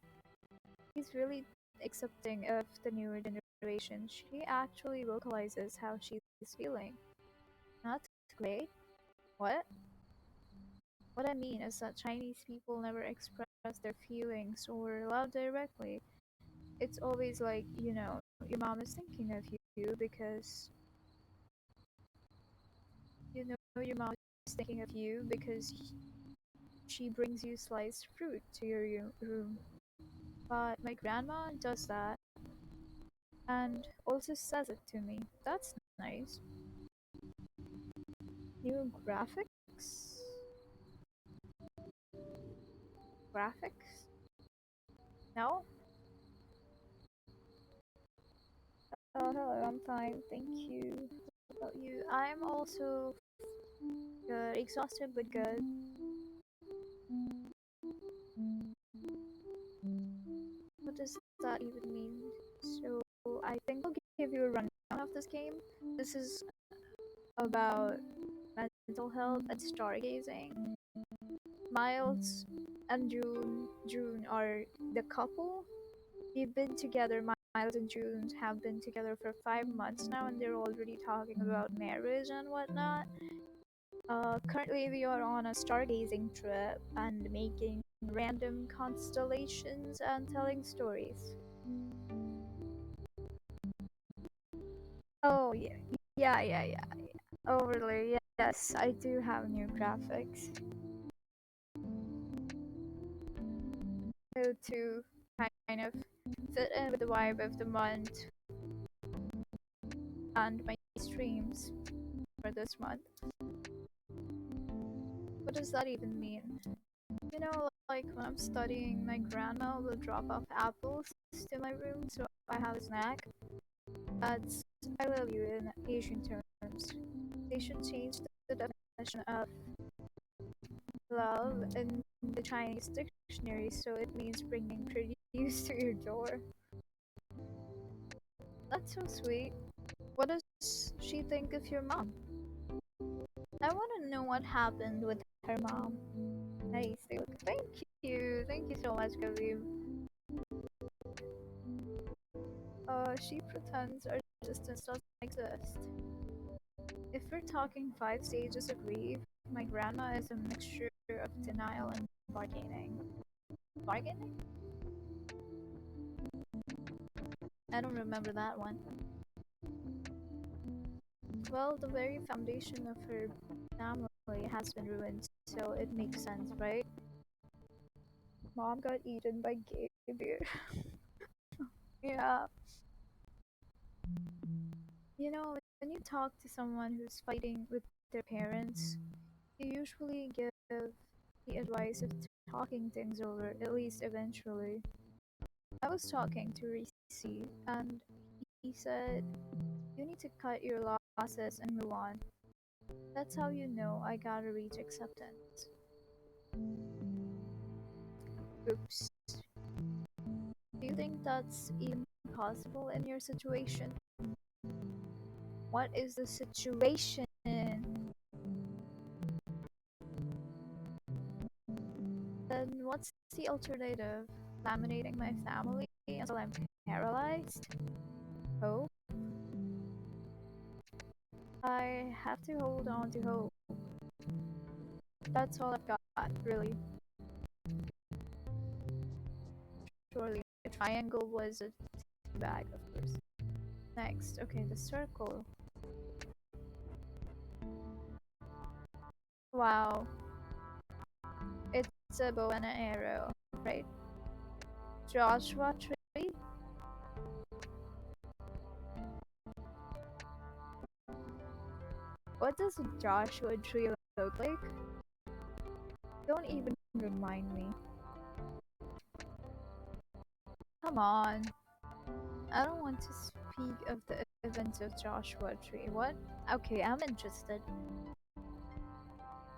She's really accepting of the newer generation. She actually vocalizes how she's feeling. That's great. What? What I mean is that Chinese people never express their feelings or love directly. It's always like, your mom is thinking of you because your mom is thinking of you because she brings you sliced fruit to your room. But my grandma does that and also says it to me. That's nice. New graphics? Graphics? No? Oh, hello, I'm fine, thank you. How about you? I'm also good, exhausted but good. What does that even mean? So, I think I'll give you a rundown of this game. This is about mental health and stargazing. Miles and June are the couple. They've been together. Miles and June have been together for 5 months now, and they're already talking about marriage and whatnot. Currently, we are on a stargazing trip and making random constellations and telling stories. Oh yeah, yeah. Overly, yes, I do have new graphics. So to kind of fit in with the vibe of the month and my streams for this month. What does that even mean? Like when I'm studying, my grandma will drop off apples to my room so I have a snack. That's I love you in Asian terms. They should change the definition of love in the Chinese dictionary so it means bringing produce to your door. That's so sweet. What does she think of your mom? I want to know what happened with her mom. Nice. Thank you. Thank you so much, Kavim. She pretends our distance doesn't exist. If we're talking 5 stages of grief, my grandma is a mixture of denial and bargaining. Bargaining? I don't remember that one. Well, the very foundation of her family has been ruined, so it makes sense, right? Mom got eaten by gay bear. Yeah. When you talk to someone who's fighting with their parents, you usually give the advice of talking things over, at least eventually. I was talking to Rishi and he said, you need to cut your losses and move on. That's how you know I gotta reach acceptance. Oops. Do you think that's even possible in your situation? What is the situation? Then what's the alternative? Laminating my family until I'm paralyzed? Hope? I have to hold on to hope. That's all I've got, really. Surely a triangle was a bag, of course. Next, okay, the circle. Wow, it's a bow and an arrow, right? Joshua tree? What does a Joshua tree look like? Don't even remind me. Come on. I don't want to speak of the events of Joshua Tree. What? Okay, I'm interested.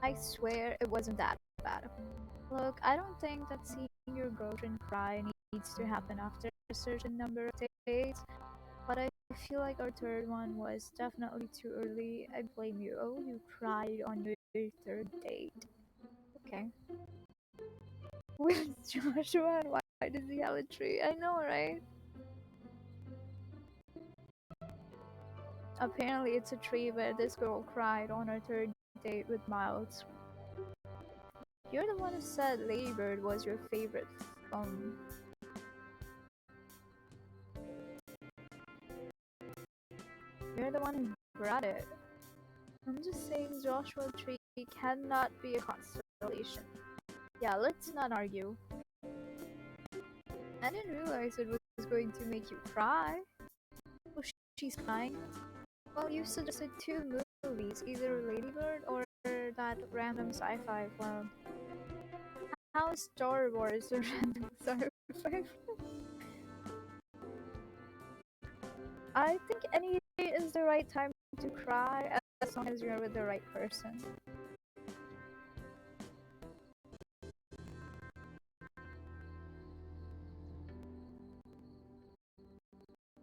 I swear it wasn't that bad. Look, I don't think that seeing your girlfriend cry needs to happen after a certain number of days, but I feel like our third one was definitely too early. I blame you. Oh, you cried on your third date. Okay. Where's Joshua and why does he have a tree? I know, right? Apparently, it's a tree where this girl cried on her third date with Miles. You're the one who said Lady Bird was your favorite. Um, you're the one who brought it. I'm just saying Joshua Tree cannot be a constellation. Yeah, let's not argue. I didn't realize it was going to make you cry. Oh, she's crying. Well, you suggested two movies, either Lady Bird or that random sci-fi film. How is Star Wars a random sci-fi? I think any day is the right time to cry as long as you're with the right person.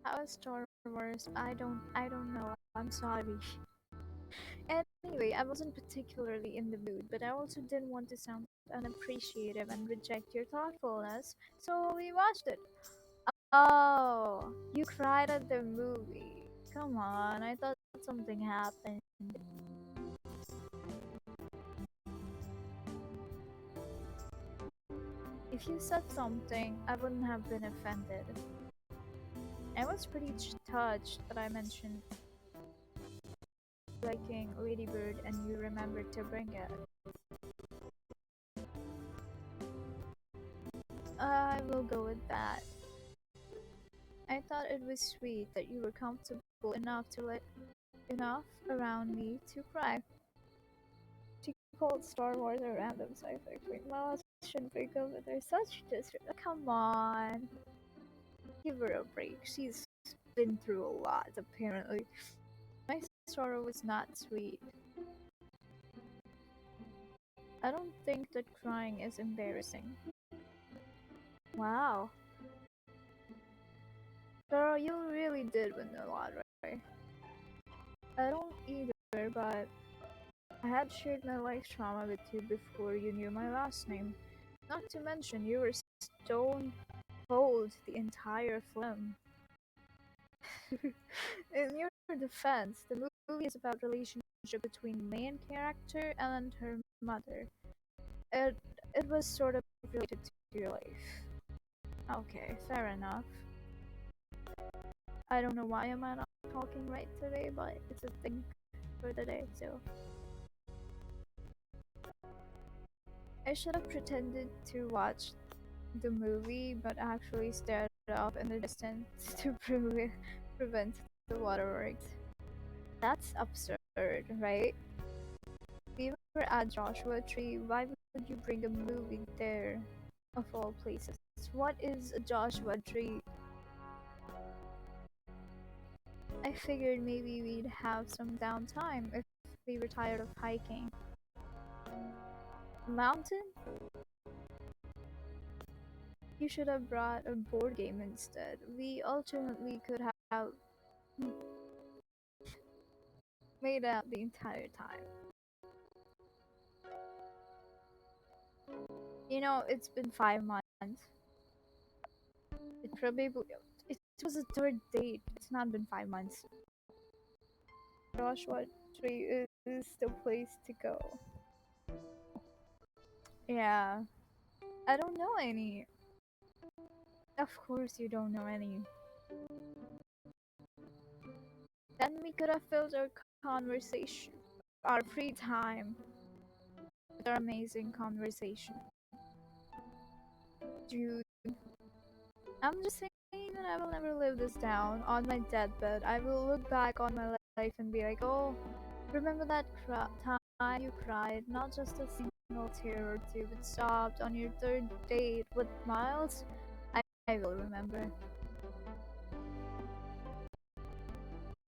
How is Star Wars? I don't know. I'm sorry. Anyway, I wasn't particularly in the mood, but I also didn't want to sound unappreciative and reject your thoughtfulness, so we watched it. Oh, you cried at the movie. Come on, I thought something happened. If you said something, I wouldn't have been offended. I was pretty touched that I mentioned liking Ladybird and you remembered to bring it. I will go with that. I thought it was sweet that you were comfortable enough to let enough around me to cry. She called Star Wars a random sci-fi film. Well, I shouldn't break up with her. Such disrespect. Come on, give her a break. She's been through a lot, apparently. My sorrow was not sweet. I don't think that crying is embarrassing. Wow, girl, you really did win a lot, right? I don't either, but I had shared my life trauma with you before you knew my last name. Not to mention, you were stone cold the entire film. In your defense, the movie is about relationship between the main character and her mother. It it was sort of related to your life. Okay, fair enough. I don't know why am I not talking right today, but it's a thing for the day, so I should have pretended to watch the movie, but actually stared off in the distance to prevent the waterworks. That's absurd, right? We were at Joshua Tree. Why would you bring a movie there, of all places? What is a Joshua tree? I figured maybe we'd have some downtime if we were tired of hiking. A mountain? You should have brought a board game instead. We ultimately could have made out the entire time. It's been 5 months. It probably it was a third date. It's not been 5 months. Joshua Tree is the place to go. Yeah, I don't know any. Of course, you don't know any. Then we could have filled our conversation, our free time, with our amazing conversation. Dude, I'm just saying that I will never live this down. On my deathbed, I will look back on my life and be like, oh, remember that time you cried? Not just a single tear or two, but sobbed on your third date with Miles? I will remember.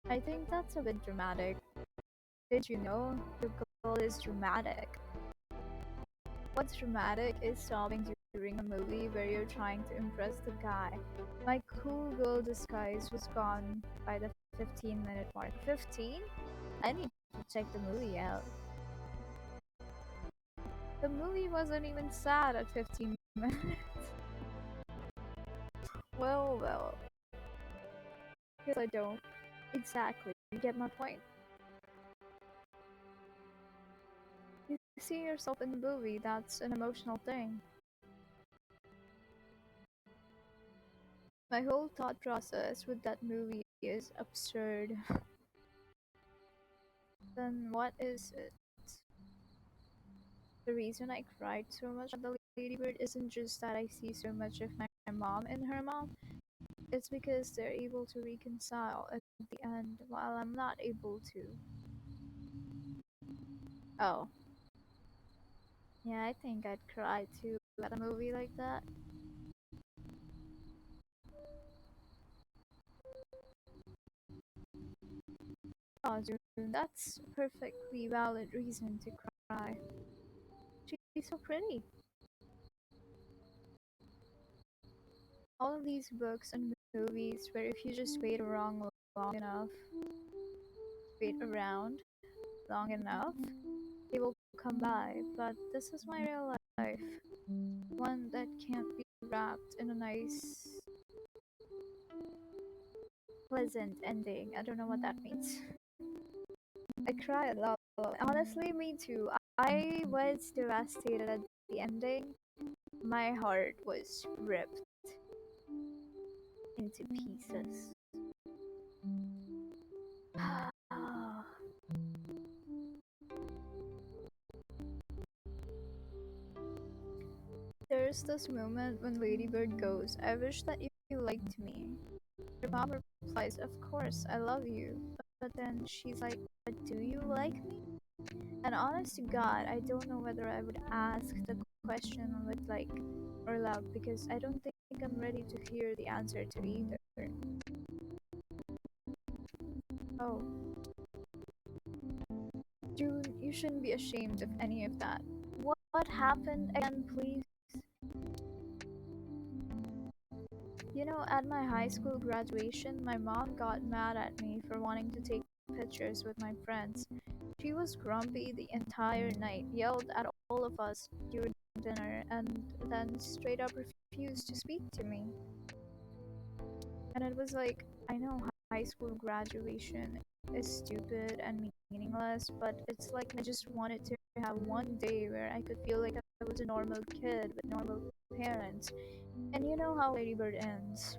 I think that's a bit dramatic. Did you know your goal is dramatic? What's dramatic is sobbing during a movie where you're trying to impress the guy. My cool girl disguise was gone by the 15-minute mark. 15? I need to check the movie out. The movie wasn't even sad at 15 minutes. Well, guess I don't. Exactly. You get my point? You see yourself in the movie, that's an emotional thing. My whole thought process with that movie is absurd. Then what is it? The reason I cried so much at the Ladybird isn't just that I see so much of my mom in her mom, it's because they're able to reconcile at the end while I'm not able to. Oh, yeah, I think I'd cry too at a movie like that. Oh, dude, that's a perfectly valid reason to cry. She's so pretty. All of these books and movies where if you just long enough, wait around long enough, they will come by. But this is my real life. One that can't be wrapped in a nice, pleasant ending. I don't know what that means. I cried a lot. Honestly, me too. I was devastated at the ending. My heart was ripped into pieces. There's this moment when Ladybird goes, I wish that you liked me. Her mom replies, of course, I love you. But then she's like, but do you like me? And honest to God, I don't know whether I would ask the question with like or love because I don't think I'm ready to hear the answer to either. Oh, June, you shouldn't be ashamed of any of that. What happened again, please? At my high school graduation, my mom got mad at me for wanting to take pictures with my friends. She was grumpy the entire night, yelled at all of us during dinner, and then straight up refused to speak to me. And it was like, I know high school graduation is stupid and meaningless, but it's like I just wanted to have one day where I could feel like I was a normal kid with normal parents. And you know how Ladybird ends.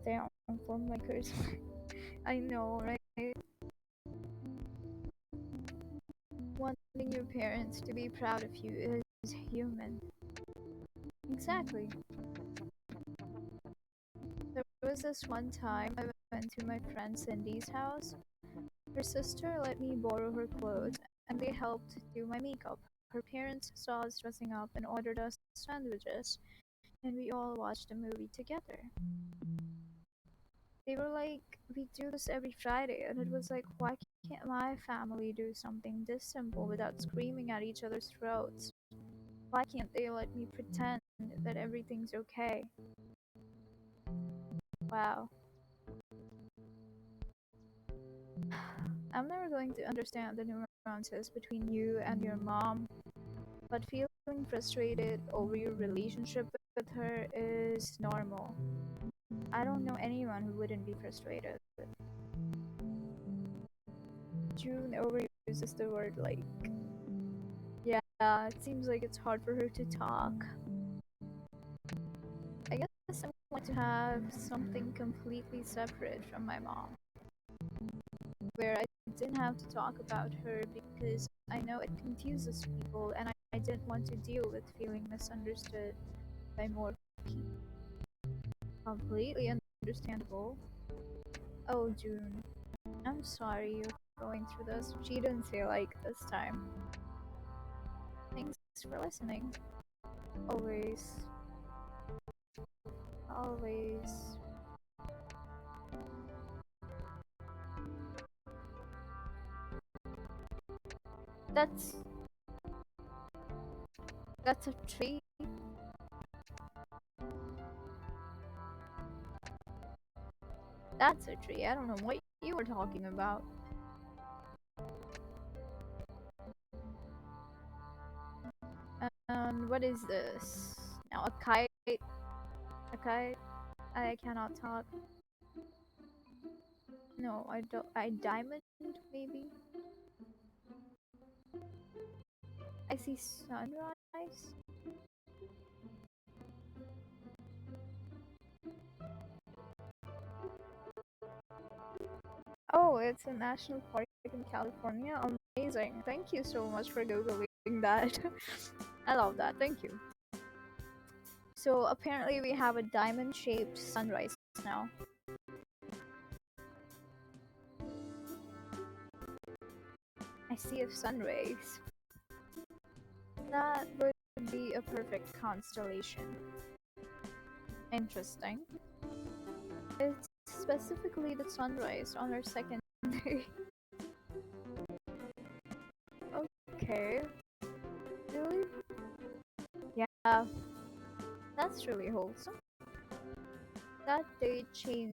Damn, filmmakers. I know, right? Wanting your parents to be proud of you is human. Exactly. There was this one time I went to my friend Cindy's house. Her sister let me borrow her clothes and they helped do my makeup. Her parents saw us dressing up and ordered us sandwiches. and we all watched a movie together. They were like, we do this every Friday, and it was like, why can't my family do something this simple without screaming at each other's throats? Why can't they let me pretend that everything's okay? Wow. I'm never going to understand the nuances between you and your mom, but feeling frustrated over your relationship with her is normal. I don't know anyone who wouldn't be frustrated. June overuses the word like. Yeah, it seems like it's hard for her to talk. I guess I want to have something completely separate from my mom, where I didn't have to talk about her because I know it confuses people and I didn't want to deal with feeling misunderstood by more people. Completely understandable. Oh, June, I'm sorry you're going through this. She didn't say like this time. Thanks for listening. Always, always. That's that's a tree. That's a tree. I don't know what you were talking about. And what is this? Now a kite. A kite. I cannot talk. No, I don't. I diamond maybe. I see sunrise. Oh, it's a national park in California. Amazing. Thank you so much for googling that. I love that. Thank you. So apparently we have a diamond-shaped sunrise now. I see a sun rays. That would be a perfect constellation. Interesting. It's specifically the sunrise on our second day. Okay. Really? Yeah, that's really wholesome. That day changed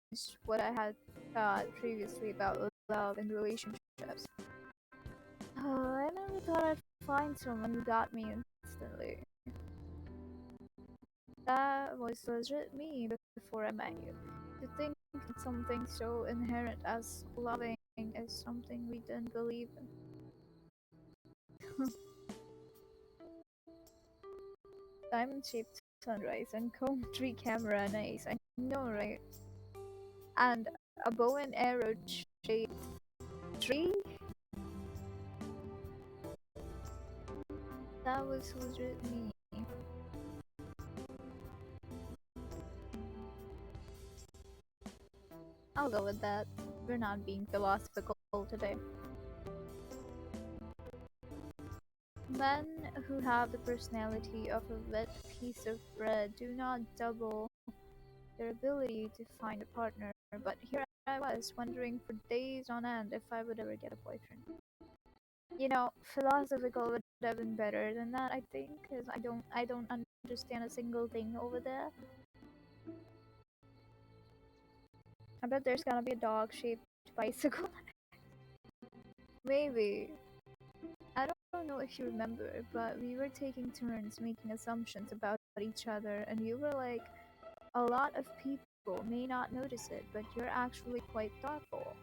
what I had thought previously about love and relationships. I never thought I'd find someone who got me instantly. That was legit me before I met you. To think that something so inherent as loving is something we didn't believe in. Diamond shaped sunrise and comb tree camera, nice. I know, right? And a bow and arrow shaped tree? That was legit me. I'll go with that. We're not being philosophical today. Men who have the personality of a wet piece of bread do not double their ability to find a partner, but here I was wondering for days on end if I would ever get a boyfriend. Philosophical would have been better than that, I think, because I don't understand a single thing over there. I bet there's gonna be a dog-shaped bicycle. Maybe. I don't know if you remember, but we were taking turns making assumptions about each other, and you were like, a lot of people may not notice it, but you're actually quite thoughtful.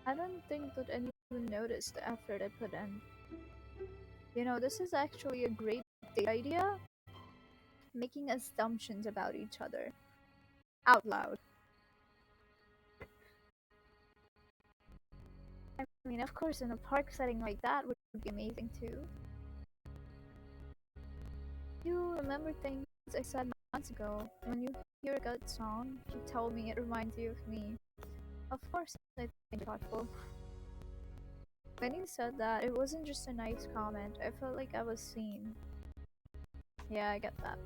I don't think that anyone noticed the effort I put in. This is actually a great date idea, making assumptions about each other out loud. I mean, of course, in a park setting like that would be amazing too. You remember things I said months ago. When you hear a good song, you tell me it reminds you of me. Of course, I think thoughtful. When you said that, it wasn't just a nice comment. I felt like I was seen. Yeah, I get that.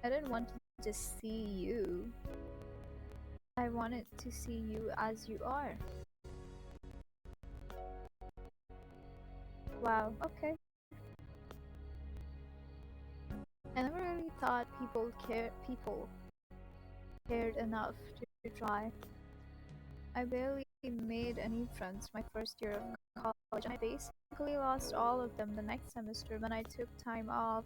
I didn't want to just see you. I wanted to see you as you are. Wow, okay. I never really thought people cared enough to try. I barely made any friends my first year of college, and I basically lost all of them the next semester when I took time off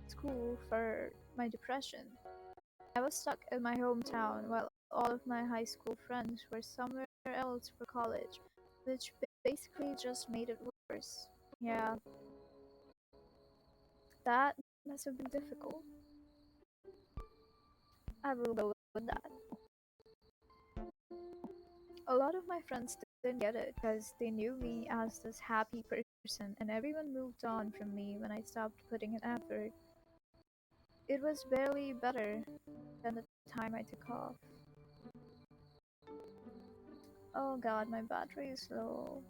school for my depression. I was stuck in my hometown while all of my high school friends were somewhere else for college, which basically just made it worse. Yeah, that must have been difficult. I will go with that. A lot of my friends didn't get it because they knew me as this happy person, and everyone moved on from me when I stopped putting in effort. It was barely better than the time I took off. Oh god, my battery is low.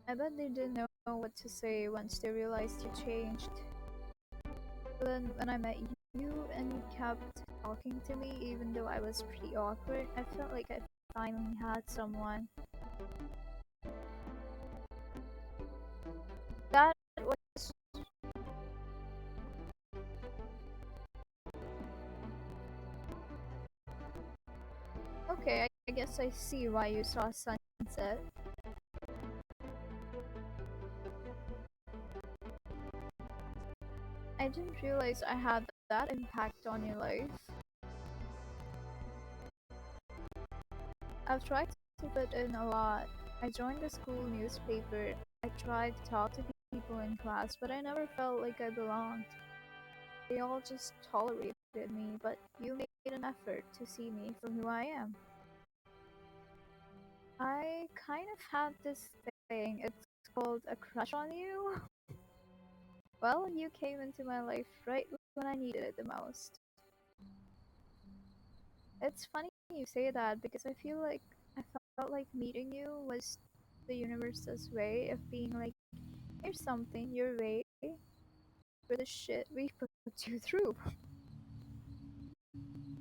I bet they didn't know what to say once they realized you changed. But then when I met you and you kept talking to me even though I was pretty awkward, I felt like I finally had someone. That was okay. I guess I see why you saw sunset. I didn't realize I had that impact on your life. I've tried to put in a lot. I joined the school newspaper. I tried to talk to people in class, but I never felt like I belonged. They all just tolerated me, but you made an effort to see me for who I am. I kind of have this thing, it's called a crush on you. Well, you came into my life right when I needed it the most. It's funny you say that because I feel like I felt like meeting you was the universe's way of being like, here's something your way for the shit we put you through.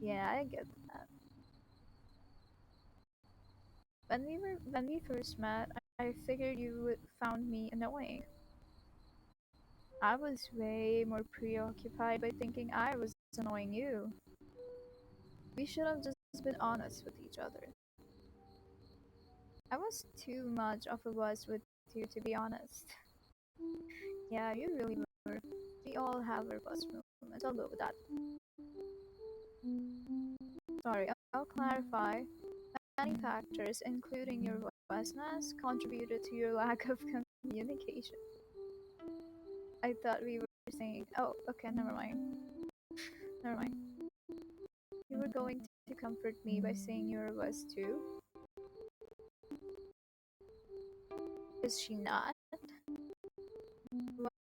Yeah, I get that. When we first met, I figured you would found me annoying. I was way more preoccupied by thinking I was annoying you. We should have just been honest with each other. I was too much of a buzz with you, to be honest. Yeah, you really were. We all have our buzz moments. I'll go with that. Sorry, I'll clarify. Many factors, including your voiceness, contributed to your lack of communication. I thought we were saying, oh, okay, never mind. Never mind. You were going to comfort me by saying you're a buzz too? Is she not?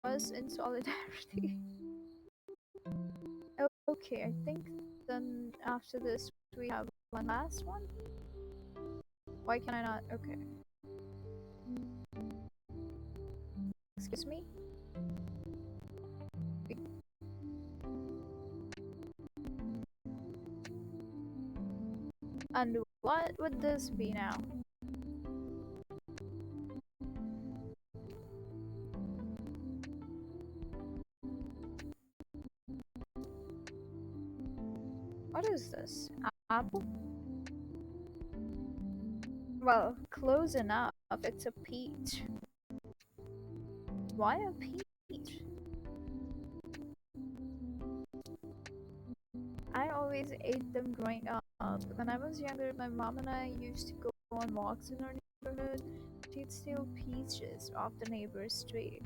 Was in solidarity. Oh, okay, I think then after this we have one last one. Why can I not? Okay. Excuse me? And what would this be now? What is this? Apple? Well, close enough. It's a peach. Why a peach? I always ate them growing up. When I was younger, my mom and I used to go on walks in our neighborhood. She'd steal peaches off the neighbor's tree.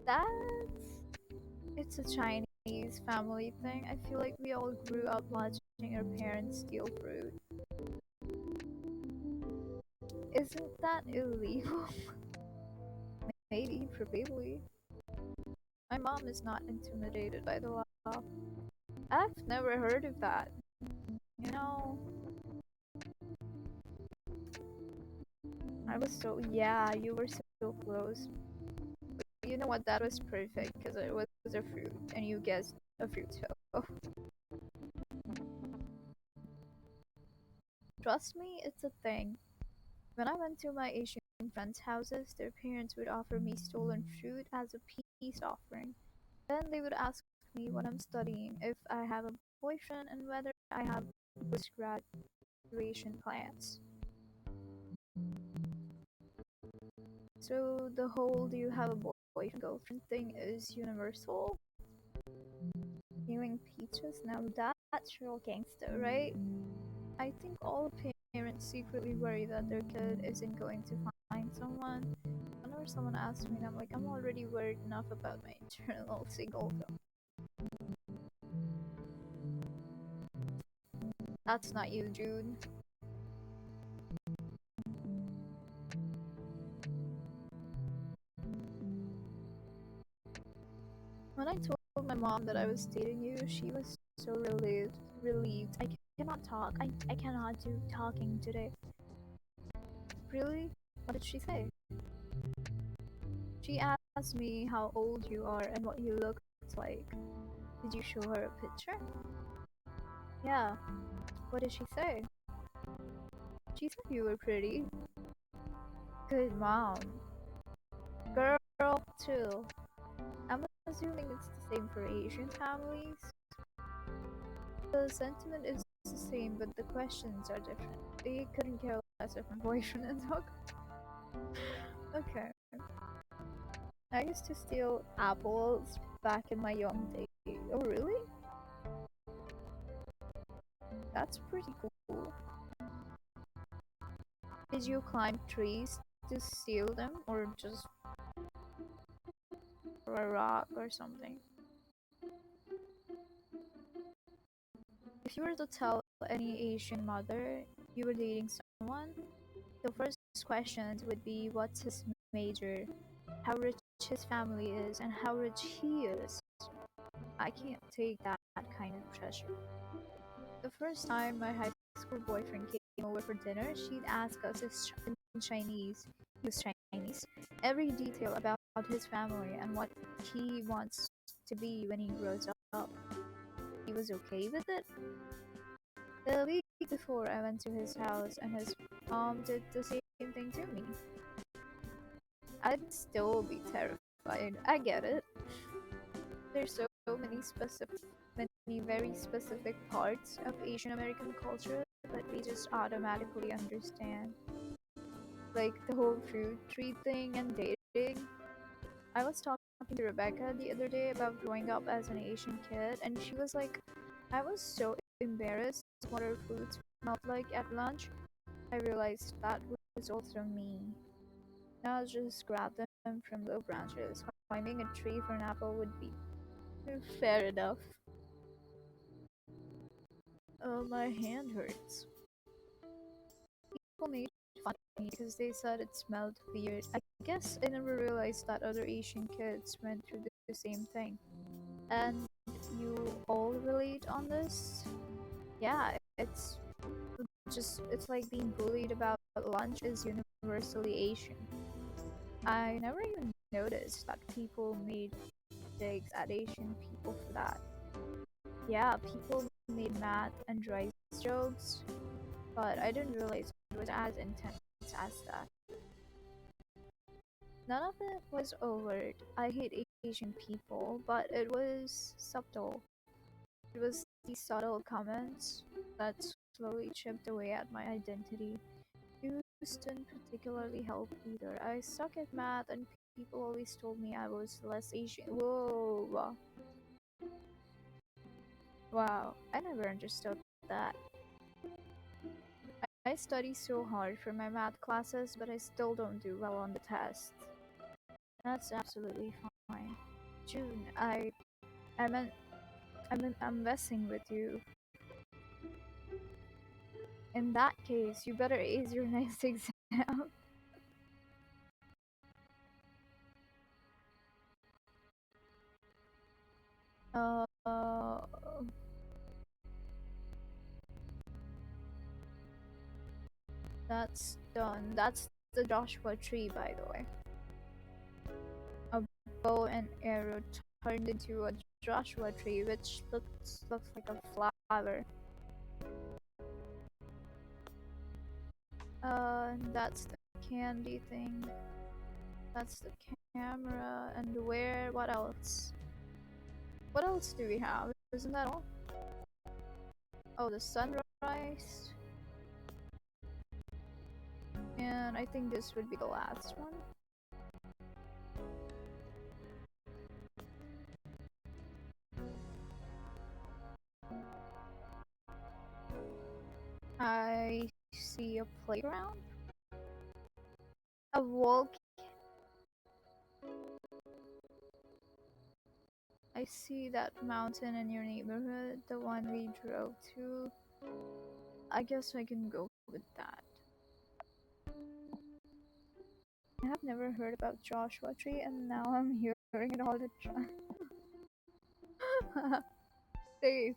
That's it's a Chinese family thing. I feel like we all grew up watching our parents steal fruit. Isn't that illegal? Maybe, probably. My mom is not intimidated by the law. I've never heard of that. You know, I was so, yeah, you were so close. You know what? That was perfect because it was a fruit, and you guessed a fruit. So trust me, it's a thing. When I went to my Asian friends' houses, their parents would offer me stolen fruit as a peace offering. Then they would ask me what I'm studying, if I have a boyfriend, and whether I have post graduation plans. So the whole do you have a boyfriend girlfriend thing is universal. Viewing peaches, now that's real gangster, right? I think all parents secretly worry that their kid isn't going to find someone. Whenever someone asks me, I'm like, I'm already worried enough about my internal singledom. That's not you, June. When I told my mom that I was dating you, she was so relieved. Relieved. I cannot talk. I cannot do talking today. Really? What did she say? She asked me how old you are and what you look like. Did you show her a picture? Yeah. What did she say? She said you were pretty. Good mom. Girl, too. I'm assuming it's the same for Asian families. The sentiment is the same, but the questions are different. They couldn't care less if my boyfriend and dog. Okay. I used to steal apples back in my young days. Oh, really? That's pretty cool. Did you climb trees to steal them, or just for a rock or something? If you were to tell any Asian mother you were dating someone, the first questions would be what's his major, how rich his family is, and how rich he is. I can't take that kind of pressure. The first time my high school boyfriend came over for dinner, she'd ask us in Chinese, he was Chinese, every detail about his family and what he wants to be when he grows up. He was okay with it. The week before I went to his house and his mom did the same thing to me. I'd still be terrified. I get it. There's so many many very specific parts of Asian American culture that we just automatically understand. Like the whole fruit tree thing and dating. I was talking to Rebecca the other day about growing up as an Asian kid, and she was like, I was so embarrassed what our food smelled like at lunch. I realized that was also me. Now I'll just grab them from low branches. Climbing a tree for an apple would be fair enough. Oh, my hand hurts. People made fun of me because they said it smelled weird. I guess I never realized that other Asian kids went through the same thing. And you all relate on this? Yeah, it's like being bullied about lunch is universally Asian. I never even noticed that people made digs at Asian people for that. Yeah, people made math and rice jokes, but I didn't realize it was as intense as that. None of it was overt. I hate Asian people, but it was subtle. It was these subtle comments that slowly chipped away at my identity. Views didn't particularly help either. I suck at math, and people always told me I was less Asian. Whoa! Wow, I never understood that. I study so hard for my math classes, but I still don't do well on the tests. That's absolutely fine. June, I meant, I'm messing with you. In that case, you better ace your next exam. uh, that's done. That's the Joshua tree, by the way. A bow and arrow turned into a Joshua tree, which looks like a flower. That's the candy thing. That's the camera. And where? What else? What else do we have? Isn't that all? Oh, the sunrise. And I think this would be the last one. I see a playground. A walk. I see that mountain in your neighborhood, the one we drove to. I guess I can go with that. I have never heard about Joshua Tree, and now I'm hearing it all the time. Safe.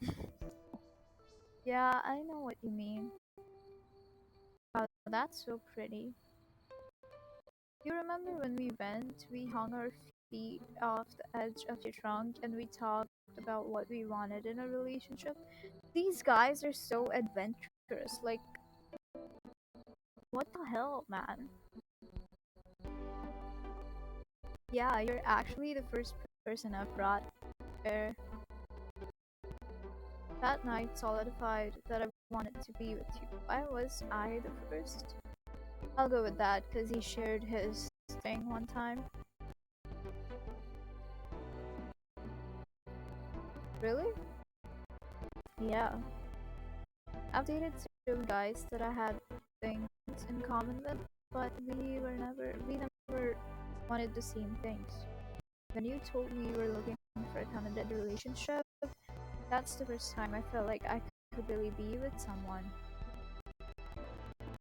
Yeah, I know what you mean. Wow, that's so pretty. You remember when we went, we hung our feet off the edge of your trunk and we talked about what we wanted in a relationship? These guys are so adventurous. Like, what the hell, man? Yeah, you're actually the first person I've brought there. That night solidified that I wanted to be with you. Why was I the first? I'll go with that because he shared his thing one time. Really? Yeah. I've dated two guys that I had things in common with, but we never wanted the same things. When you told me you were looking for a committed relationship, that's the first time I felt like I could really be with someone.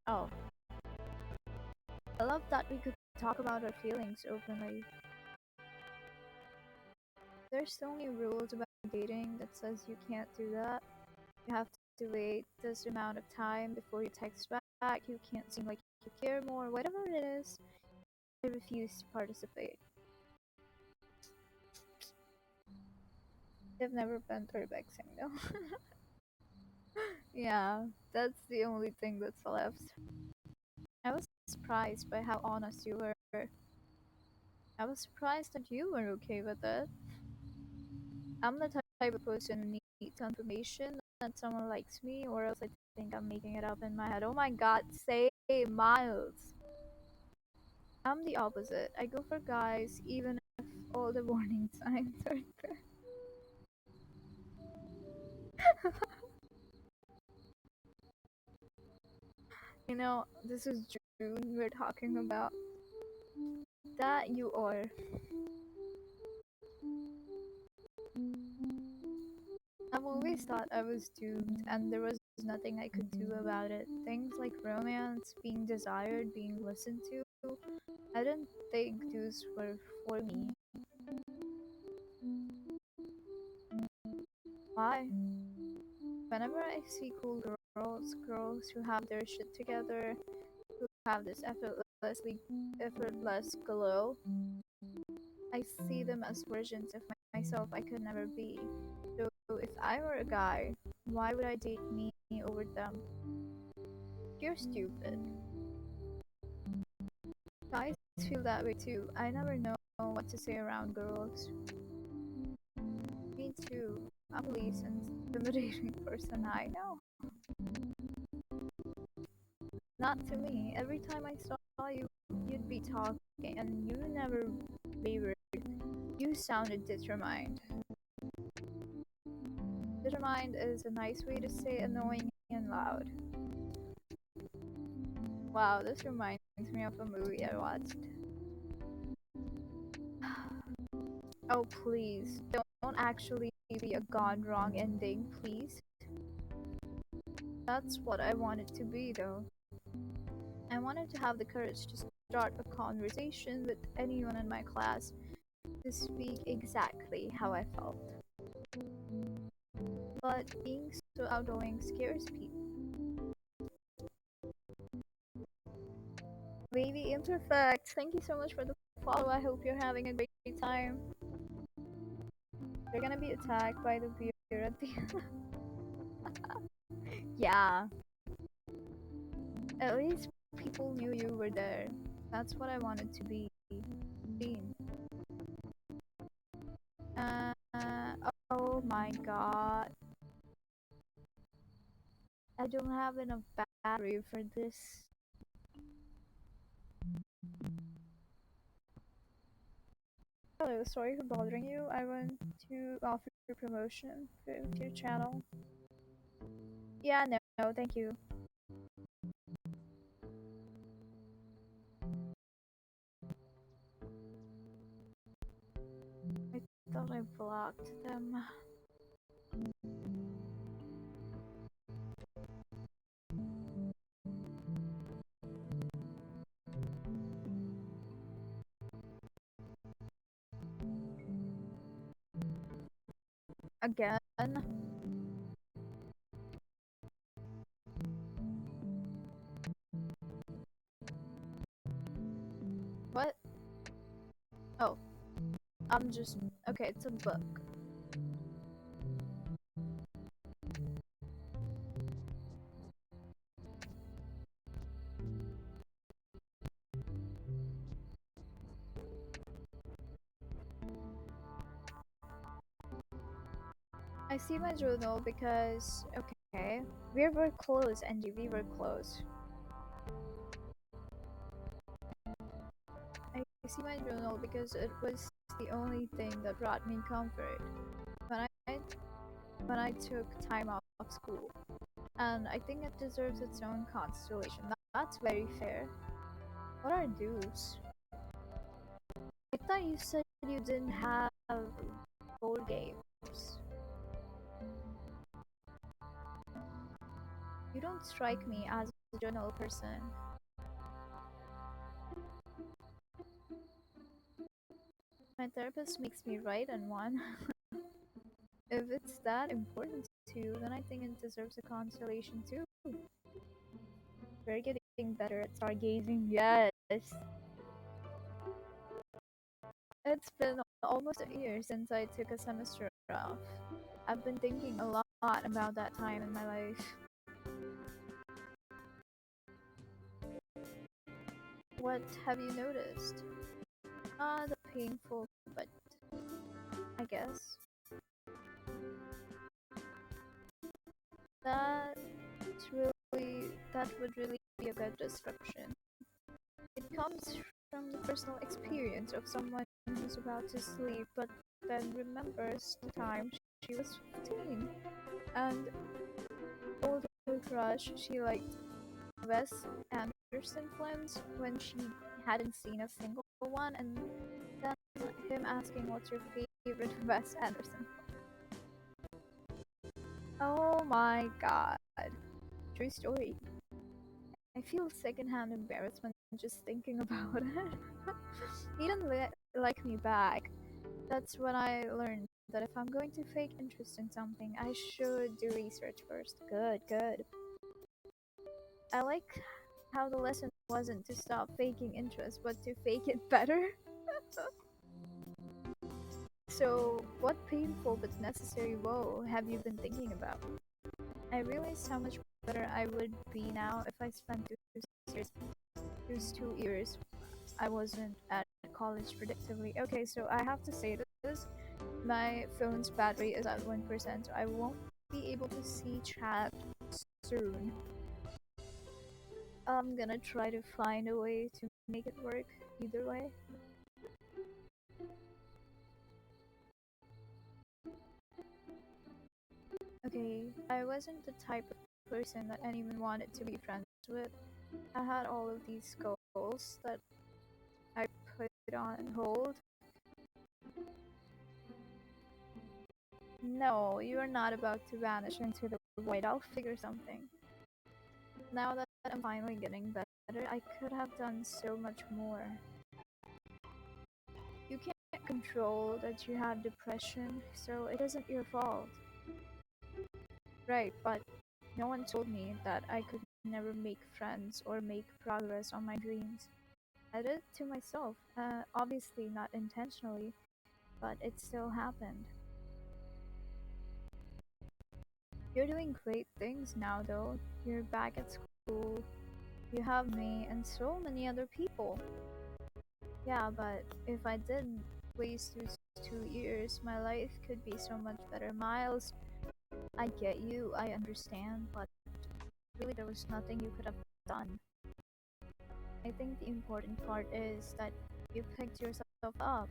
Oh, I love that we could talk about our feelings openly. There's so many rules about dating that says you can't do that. You have to wait this amount of time before you text back. You can't seem like you care more. Whatever it is, I refuse to participate. They've never been urbexing though. Yeah, that's the only thing that's left. I was surprised by how honest you were. I was surprised that you were okay with it. I'm the type of person who needs confirmation that someone likes me, or else I think I'm making it up in my head. Oh my god, say Miles. I'm the opposite. I go for guys even if all the warning signs are there. This is June we're talking about. That you are. I've always thought I was doomed and there was nothing I could do about it. Things like romance, being desired, being listened to. I didn't think those were for me. Why? Whenever I see cool girls who have their shit together, who have this effortless glow, I see them as versions of myself I could never be. So if I were a guy, why would I date me over them? You're stupid. Guys feel that way too. I never know what to say around girls. Me too. I'm the least intimidating person I know. Not to me. Every time I saw you, you'd be talking, and you never wavered. You sounded determined. Determined is a nice way to say annoying and loud. Wow, this reminds me of a movie I watched. Oh, please. Don't actually be a gone wrong ending, please. That's what I wanted to be, though. I wanted to have the courage to start a conversation with anyone in my class to speak exactly how I felt. But being so outgoing scares people. Baby Imperfect, thank you so much for the follow. I hope you're having a great time they're gonna be attacked by the beer at the Yeah, at least people knew you were there. That's what I wanted to be seen. Uh, oh my god. I don't have enough battery for this. Hello, sorry for bothering you. I want to offer you promotion to your channel. Yeah, no, thank you. I thought I blocked them. Again? What? Oh, I'm just. Okay, it's a book. I see my journal because. Okay. We were close, Angie. We were close. I see my journal because it was the only thing that brought me comfort when I when I took time off school, and I think it deserves its own constellation. That's very fair. What are those? I thought you said you didn't have board games. You don't strike me as a journal person. My therapist makes me write in one. If it's that important to you, then I think it deserves a constellation too. We're getting better at stargazing. Yes. It's been almost a year since I took a semester off. I've been thinking a lot about that time in my life. What have you noticed? The painful, but I guess that would really be a good description. It comes from the personal experience of someone who's about to sleep but then remembers the time she was 15 and told her crush she liked Wes Anderson films when she hadn't seen a single one, and then him asking what's your favorite Wes Anderson. Oh my god. True story. I feel secondhand embarrassment just thinking about it. He didn't like me back. That's when I learned that if I'm going to fake interest in something, I should do research first. Good, good. I like how the lesson wasn't to stop faking interest, but to fake it better. So, what painful but necessary woe have you been thinking about? I realized how much better I would be now if I spent those 2 years I wasn't at college predictably. Okay, so I have to say this. My phone's battery is at 1%, so I won't be able to see chat soon. I'm gonna try to find a way to make it work either way. Okay, I wasn't the type of person that anyone wanted to be friends with. I had all of these goals that I put on hold. No, you are not about to vanish into the void. I'll figure something. Now that I'm finally getting better, I could have done so much more. You can't control that you had depression, so it isn't your fault. Right, but no one told me that I could never make friends or make progress on my dreams. I did it to myself, obviously not intentionally. but it still happened. You're doing great things now, though. You're back at school, you have me, and so many other people. Yeah, but if I didn't waste those 2 years, my life could be so much better. Miles, I get you, I understand, but really there was nothing you could have done. I think the important part is that you picked yourself up.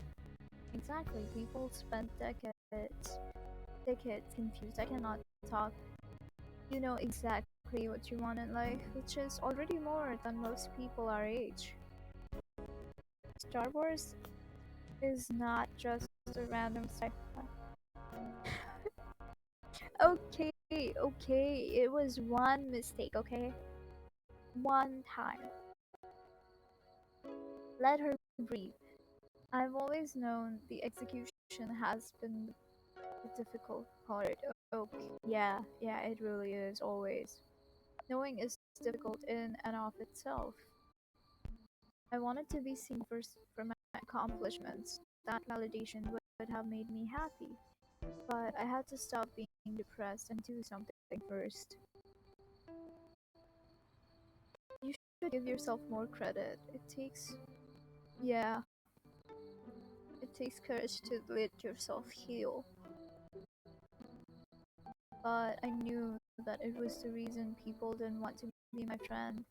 Exactly, people spent decades confused. I cannot talk. You know exactly what you want in life, which is already more than most people our age. Star Wars is not just a random sci-fi. Okay, okay, it was one mistake, okay? One time. Let her breathe. I've always known the execution has been the difficult part. Okay, yeah, it really is, always. Knowing is difficult in and of itself. I wanted to be seen for my accomplishments. That validation would have made me happy. But I had to stop being depressed and do something first. You should give yourself more credit. Yeah, it takes courage to let yourself heal. But I knew that it was the reason people didn't want to be my friend.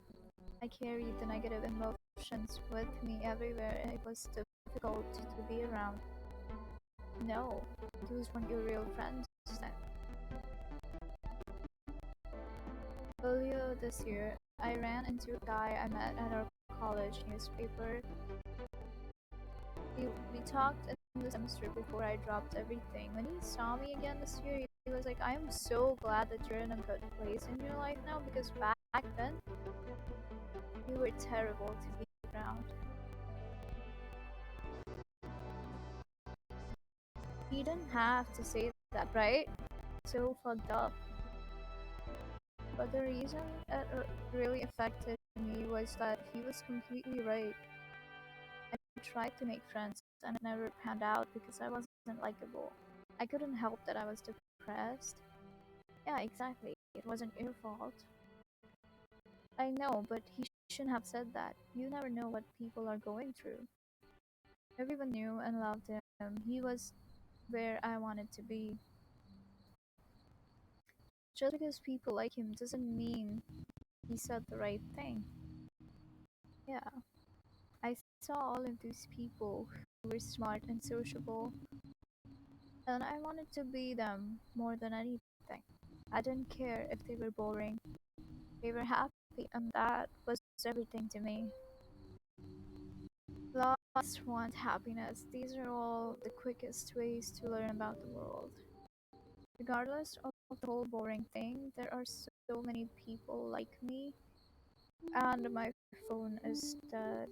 I carried the negative emotions with me everywhere, and it was difficult to be around. No, those weren't your real friends then. Earlier this year, I ran into a guy I met at our college newspaper. We talked in the semester before I dropped everything. When he saw me again this year, he was like, I am so glad that you're in a good place in your life now because back then, you were terrible to be around. He didn't have to say that, right? So fucked up. But the reason it really affected me was that he was completely right. I tried to make friends and it never panned out because I wasn't likable. I couldn't help that I was depressed. Yeah, exactly. It wasn't your fault. I know, but he shouldn't have said that. You never know what people are going through. Everyone knew and loved him. He was where I wanted to be. Just because people like him doesn't mean he said the right thing. Yeah, I saw all of these people who were smart and sociable, and I wanted to be them more than anything. I didn't care if they were boring. They were happy, and that was everything to me. Lots want happiness. These are all the quickest ways to learn about the world. Regardless of the whole boring thing, there are so many people like me, and my phone is dead,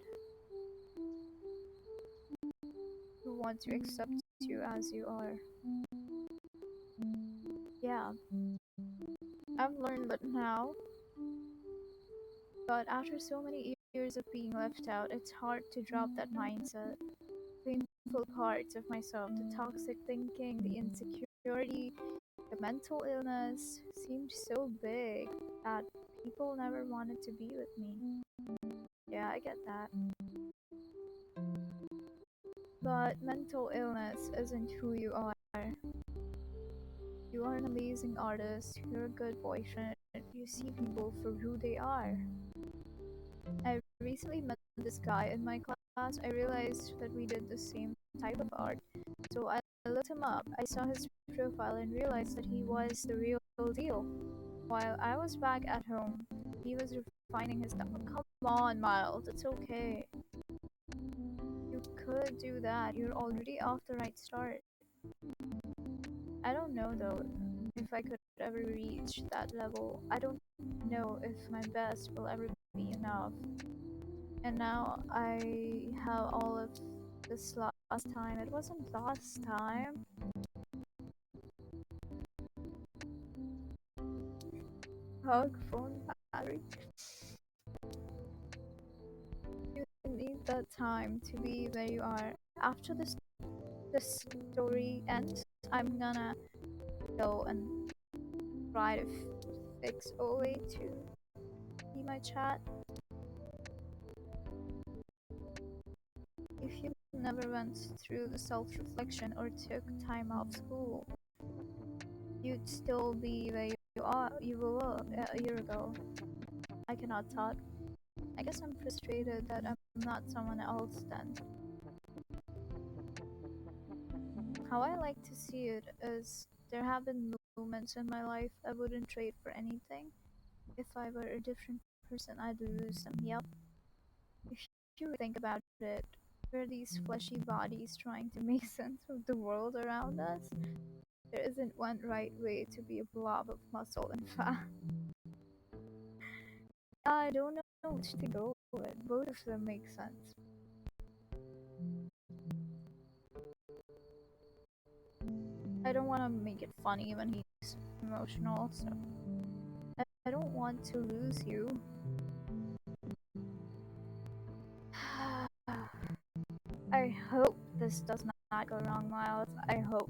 who want to accept you as you are. Yeah, I've learned that now, but after so many years of being left out, it's hard to drop that mindset. Painful parts of myself, the toxic thinking, the insecurity, the mental illness seemed so big that people never wanted to be with me. Yeah, I get that. But mental illness isn't who you are. You are an amazing artist, you're a good boyfriend, you see people for who they are. I recently met this guy in my class. I realized that we did the same type of art. So I looked him up. I saw his profile and realized that he was the real deal. While I was back at home, he was refining his stuff. Come on, Miles, it's okay. You could do that. You're already off the right start. I don't know though if I could ever reach that level. I don't know if my best will ever be enough. And now I have all of this lost time. It wasn't lost time. Hug phone battery. You need that time to be where you are. After this the story ends, I'm gonna go and try to fix a way to see my chat. If you never went through the self-reflection or took time off school, you'd still be where you were a year ago. I cannot talk. I guess I'm frustrated that I'm not someone else then. How I like to see it is there have been moments in my life I wouldn't trade for anything. If I were a different person, I'd lose them. Yep. If you think about it, we're these fleshy bodies trying to make sense of the world around us. There isn't one right way to be a blob of muscle and fat. I don't know which to go with. Both of them make sense. I don't want to make it funny when he's emotional, so I don't want to lose you. I hope this does not go wrong, Miles. I hope.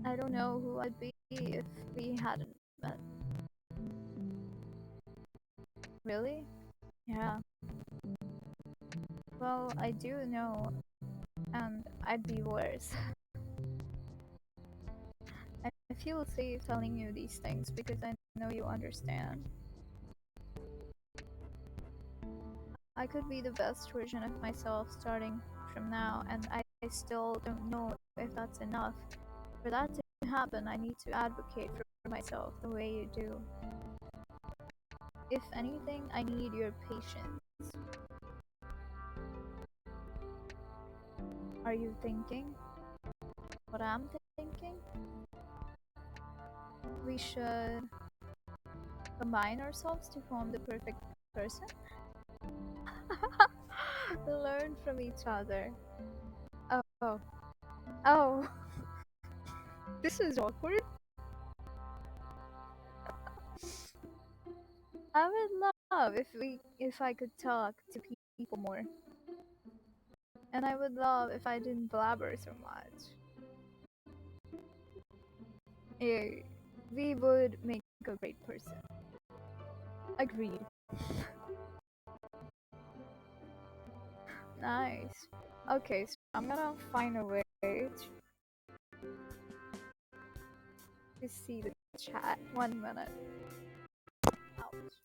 I don't know who I'd be if we hadn't met. Really? Yeah. Well, I do know, and I'd be worse. I feel safe telling you these things because I know you understand. I could be the best version of myself starting from now, and I still don't know if that's enough. For that to happen, I need to advocate for myself the way you do. If anything, I need your patience. Are you thinking what I'm thinking? We should combine ourselves to form the perfect person? Learn from each other. Oh, oh, this is awkward. I would love if I could talk to people more. And I would love if I didn't blabber so much. Yeah, we would make a great person. Agreed. Nice. Okay, so I'm gonna find a way to see the chat. 1 minute. Ouch.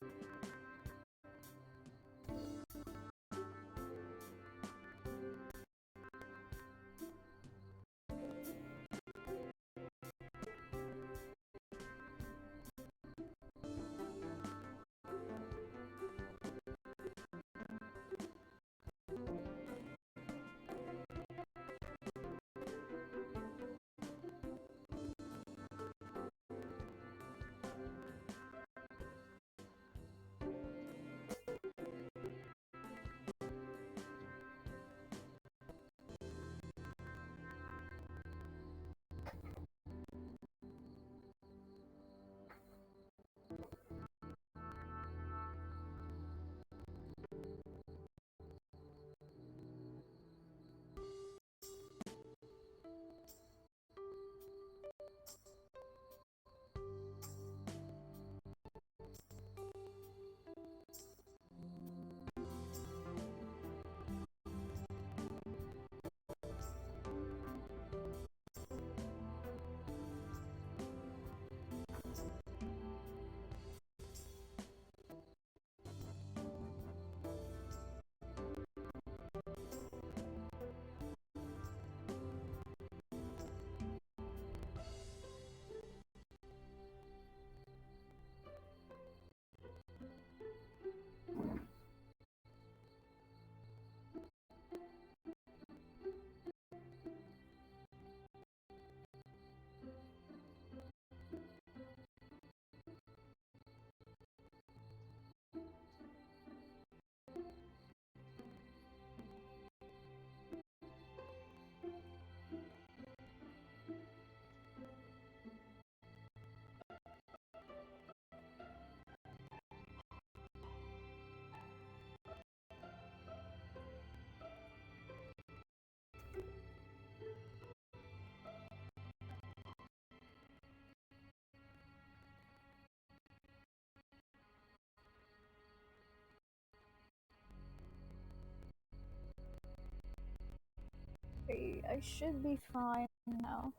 Okay, I should be fine now.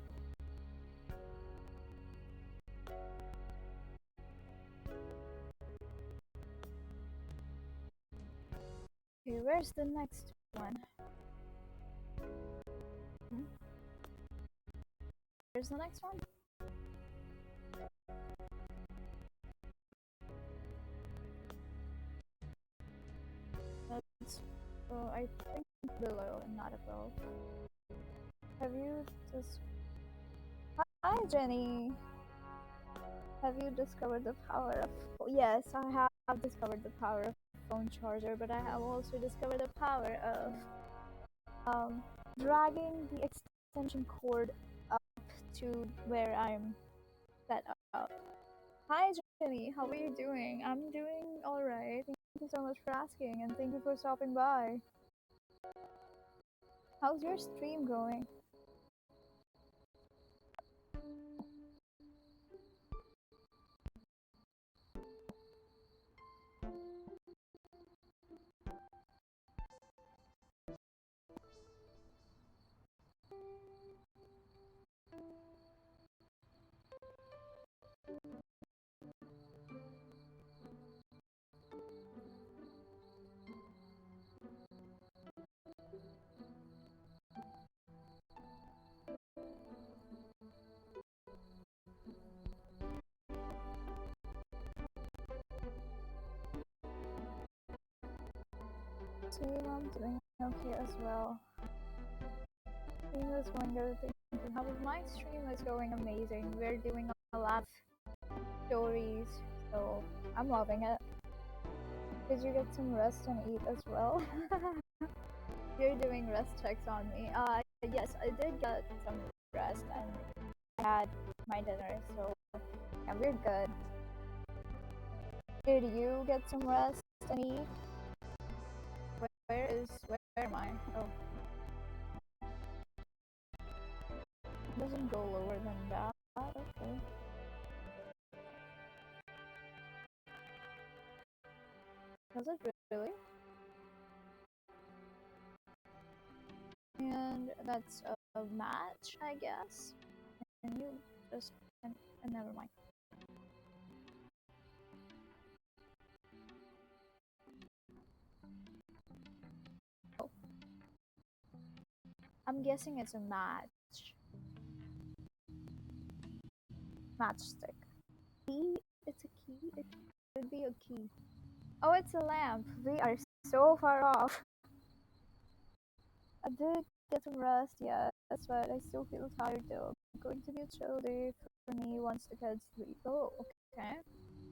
Okay, where's the next one? Hmm? Where's the next one? That's, I think below and not above. Have you just... Hi, Jenny! Have you discovered the power of... Yes, I have discovered the power of phone charger, but I have also discovered the power of dragging the extension cord up to where I'm set up. Hi, Jenny. How are you doing? I'm doing alright. Thank you so much for asking, and thank you for stopping by. How's your stream going? Stream, I'm doing okay as well. Stream is going good. Thank you. How was my stream? Is going amazing. We're doing a lot of stories, so I'm loving it. Did you get some rest and eat as well? You're doing rest checks on me. Yes, I did get some rest and I had my dinner, so yeah, we're good. Did you get some rest and eat? Where am I? Oh, it doesn't go lower than that. Okay. Does it really? And that's a match, I guess. And you just and never mind. Oh, I'm guessing it's a match. Matchstick. Key? It's a key? It could be a key. Oh, it's a lamp. We are so far off. I did get some rest, yes, but I still feel tired though. Going to be a chill day for me once the kids leave. Oh, okay.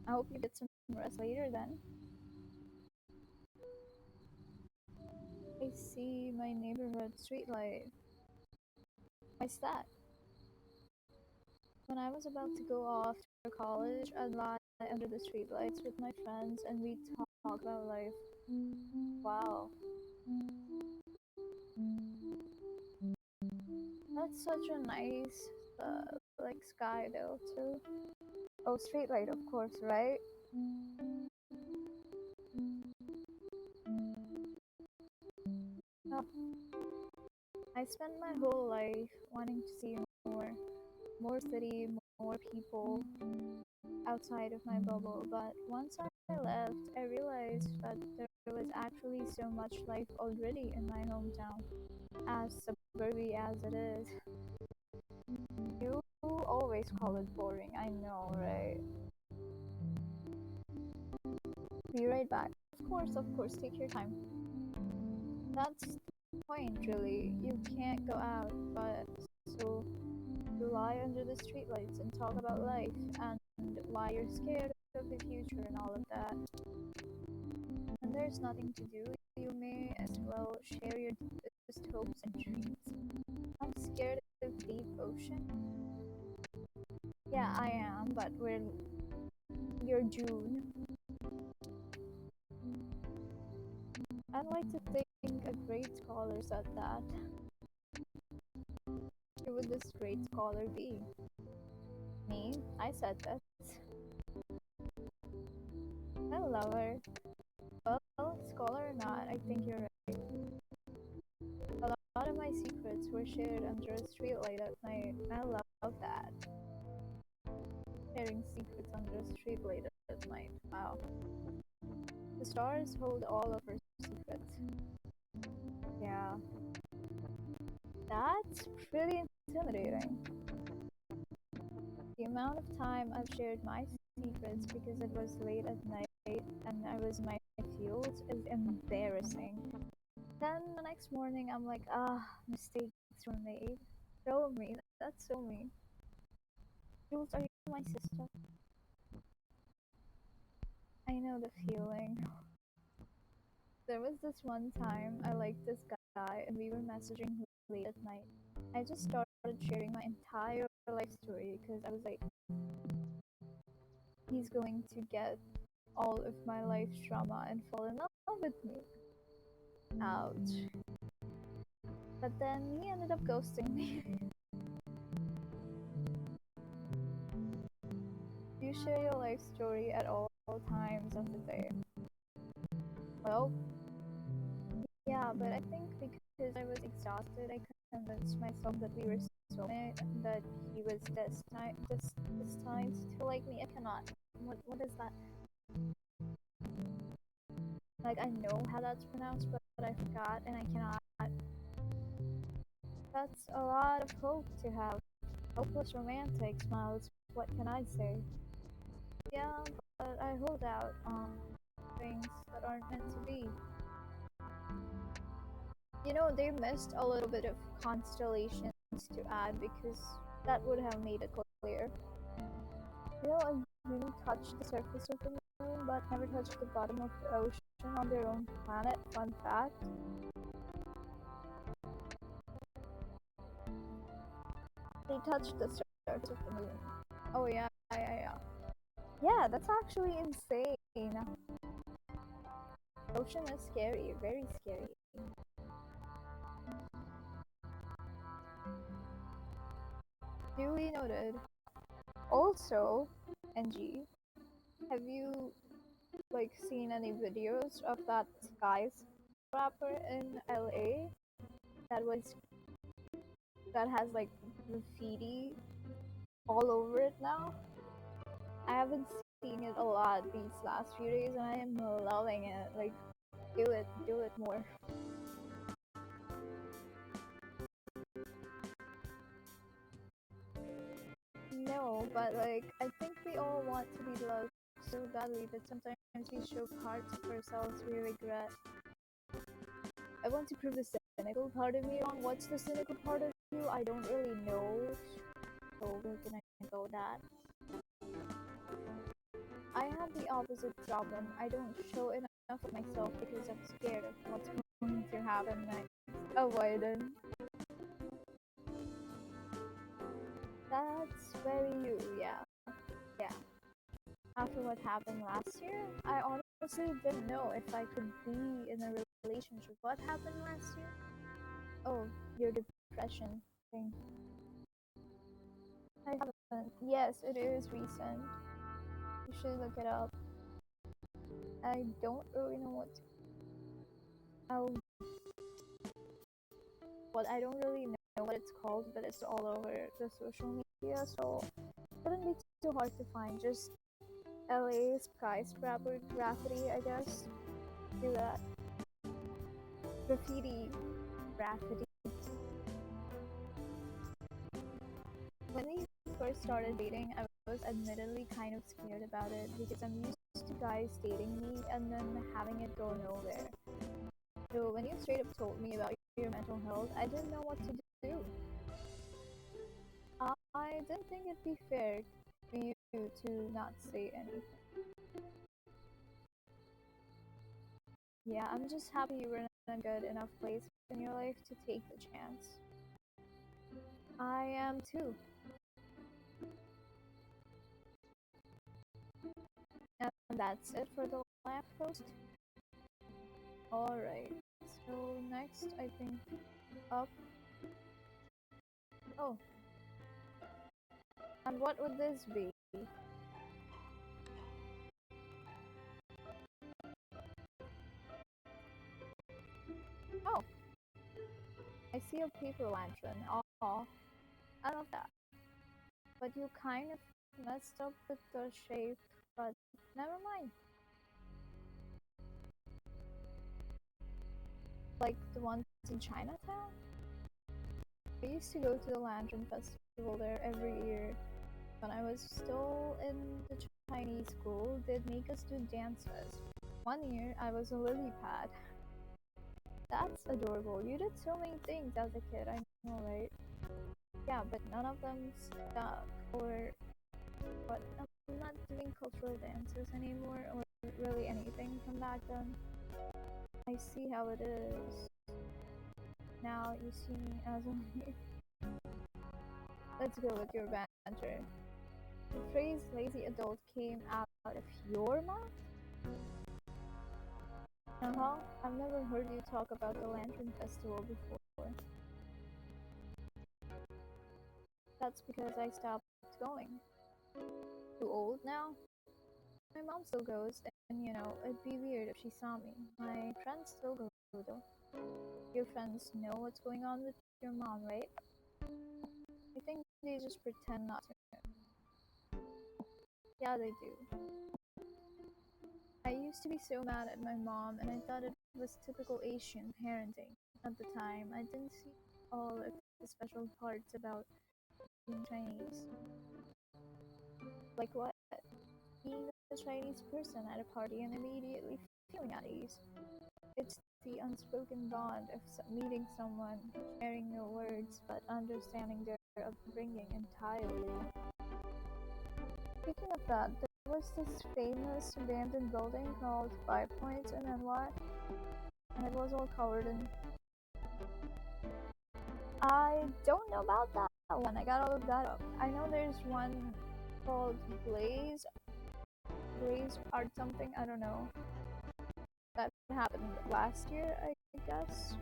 I hope you get some rest later then. I see my neighborhood streetlight. Why's that? When I was about to go off to college, I'd lie under the streetlights with my friends and we'd talk about life. Wow. That's such a nice, like, sky though, too. Oh, streetlight, of course, right? Oh, I spent my whole life wanting to see more city, more people outside of my bubble. But once I left, I realized that there was actually so much life already in my hometown, as suburby as it is. You always call it boring, I know, right? Be right back. Of course, take your time. That's the point, really. You can't go out, but so you lie under the streetlights and talk about life and why you're scared of the future and all of that. When there's nothing to do, you may as well share your deepest hopes and dreams. I'm scared of deep ocean. Yeah, I am, but you're June. I'd like to think a great scholar said that. Who would this great scholar be? Me? I said that. I love her. Well, scholar or not, I think you're right. A lot of my my secrets were shared under a streetlight at night. I love that. Sharing secrets under a streetlight at night. Wow. The stars hold all of our secrets. Yeah, that's pretty intimidating. The amount of time I've shared my secrets because it was late at night and I was in my fields is embarrassing. Then the next morning, I'm like, mistakes were made. Show me, that's so me. Jules, are you my sister? I know the feeling. There was this one time I liked this guy and we were messaging late at night. I just started sharing my entire life story because I was like, he's going to get all of my life trauma and fall in love with me. Ouch. But then he ended up ghosting me. You share your life story at all times of the day. Well, yeah, but I think because I was exhausted, I convinced myself that we were soulmates, that he was destined to like me. I cannot. What is that? Like, I know how that's pronounced, but I forgot and I cannot. That's a lot of hope to have. Hopeless romantic smiles. What can I say? Yeah, but I hold out on things that aren't meant to be. You know, they missed a little bit of constellations to add because that would have made it clear. You know, a human touched the surface of the moon but never touched the bottom of the ocean on their own planet. Fun fact. They touched the surface of the moon. Oh yeah, yeah. Yeah, that's actually insane. Ocean is scary, very scary. Duly noted. Also, NG, have you like seen any videos of that skyscraper in LA that was that has like graffiti all over it now? I haven't seen it a lot these last few days and I am loving it. Like do it more. No, but like I think we all want to be loved so badly that sometimes we show parts of ourselves we regret. I want to prove the cynical part of me wrong. What's the cynical part of you? I don't really know. So we're gonna go that. I have the opposite problem. I don't show enough of myself because I'm scared of what's going to happen next. Avoidant. That's very you, yeah. Yeah. After what happened last year, I honestly didn't know if I could be in a relationship. What happened last year? Oh, your depression thing. I haven't. Yes, it is recent. You should look it up. I don't really know oh, I don't really know what it's called, but it's all over the social media, so it wouldn't be too hard to find. Just LA skyscraper graffiti, I guess. Do that. Graffiti. Graffiti. When we first started dating, I was admittedly kind of scared about it because I'm used to guys dating me and then having it go nowhere. So when you straight up told me about your mental health, I didn't know what to do. I didn't think it'd be fair for you to not say anything. Yeah, I'm just happy you were in a good enough place in your life to take the chance. I am too. And that's it for the last post. Alright, so next I think up. Oh, and what would this be? Oh, I see a paper lantern. Oh, I love that. But you kind of messed up with the shape, but never mind. Like the ones in Chinatown? I used to go to the Lantern Festival there every year. When I was still in the Chinese school, they'd make us do dances. One year, I was a lily pad. That's adorable. You did so many things as a kid, I know, right? Yeah, but none of them stuck. Or what? I'm not doing cultural dances anymore, or really anything from back then. I see how it is. Now you see me as only. Let's go with your banter. The phrase lazy adult came out of your mouth? Uh-huh. I've never heard you talk about the Lantern Festival before. That's because I stopped going. Too old now? My mom still goes, and it'd be weird if she saw me. My friends still go though. Your friends know what's going on with your mom, right? I think they just pretend not to. Yeah, they do. I used to be so mad at my mom, and I thought it was typical Asian parenting. At the time, I didn't see all of the special parts about being Chinese. Like what? Being a Chinese person at a party and immediately feeling at ease. It's the unspoken bond of meeting someone, sharing no words, but understanding their upbringing entirely. Speaking of that, there was this famous abandoned building called Five Points in NY, and it was all covered in. I don't know about that one. I gotta look that up. I know there's one called Blaze Art something. I don't know. That happened last year, I guess.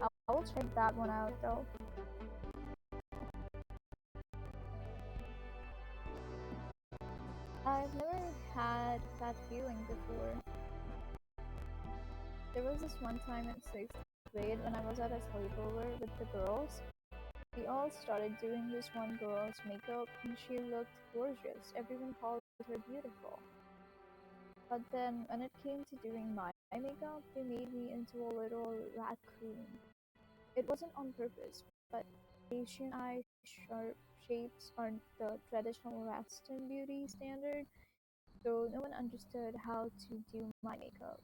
I will check that one out though. I've never had that feeling before. There was this one time in 6th grade when I was at a sleepover with the girls. We all started doing this one girl's makeup and she looked gorgeous. Everyone called her beautiful. But then when it came to doing my makeup, they made me into a little raccoon. It wasn't on purpose, but Asian eye shapes aren't the traditional Western beauty standard, so no one understood how to do my makeup.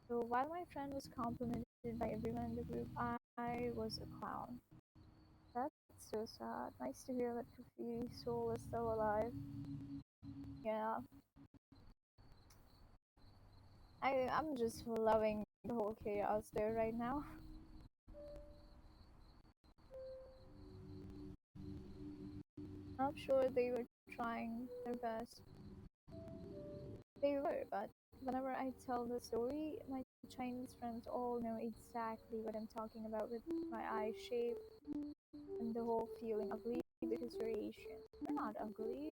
So while my friend was complimented by everyone in the group, I was a clown. That's so sad. Nice to hear that Graffiti's soul is still alive. Yeah, I'm just loving the whole chaos there right now. I'm sure they were trying their best. They were, but whenever I tell the story, my Chinese friends all know exactly what I'm talking about with my eye shape and the whole feeling ugly because you're Asian. You're not ugly.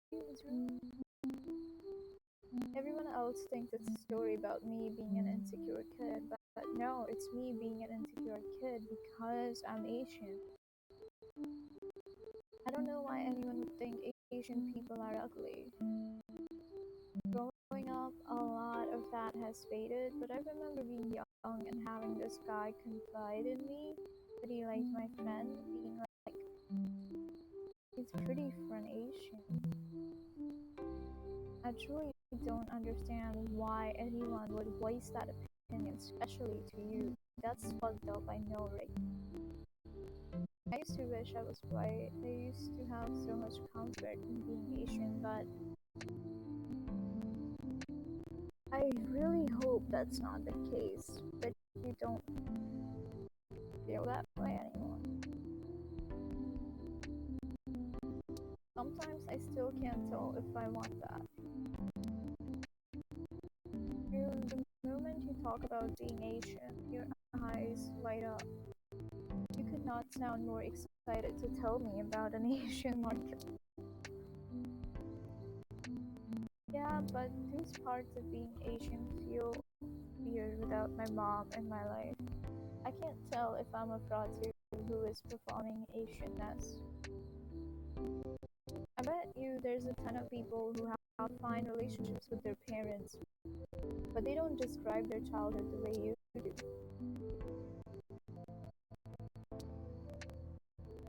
Everyone else thinks it's a story about me being an insecure kid, but no, it's me being an insecure kid because I'm Asian. I don't know why anyone would think Asian people are ugly. Growing up, a lot of that has faded, but I remember being young and having this guy confide in me that he liked my friend, being like, he's pretty for an Asian. I truly don't understand why anyone would voice that opinion, especially to you. That's fucked up, I know, right? I used to wish I was white. I used to have so much comfort in being Asian, but I really hope that's not the case, that you don't feel that way anymore. Sometimes I still can't tell if I want that. The moment you talk about being Asian, your eyes light up. You could not sound more excited to tell me about an Asian market. Yeah, but those parts of being Asian feel year without my mom in my life. I can't tell if I'm a fraud too who is performing Asianness. I bet you there's a ton of people who have fine relationships with their parents, but they don't describe their childhood the way you do.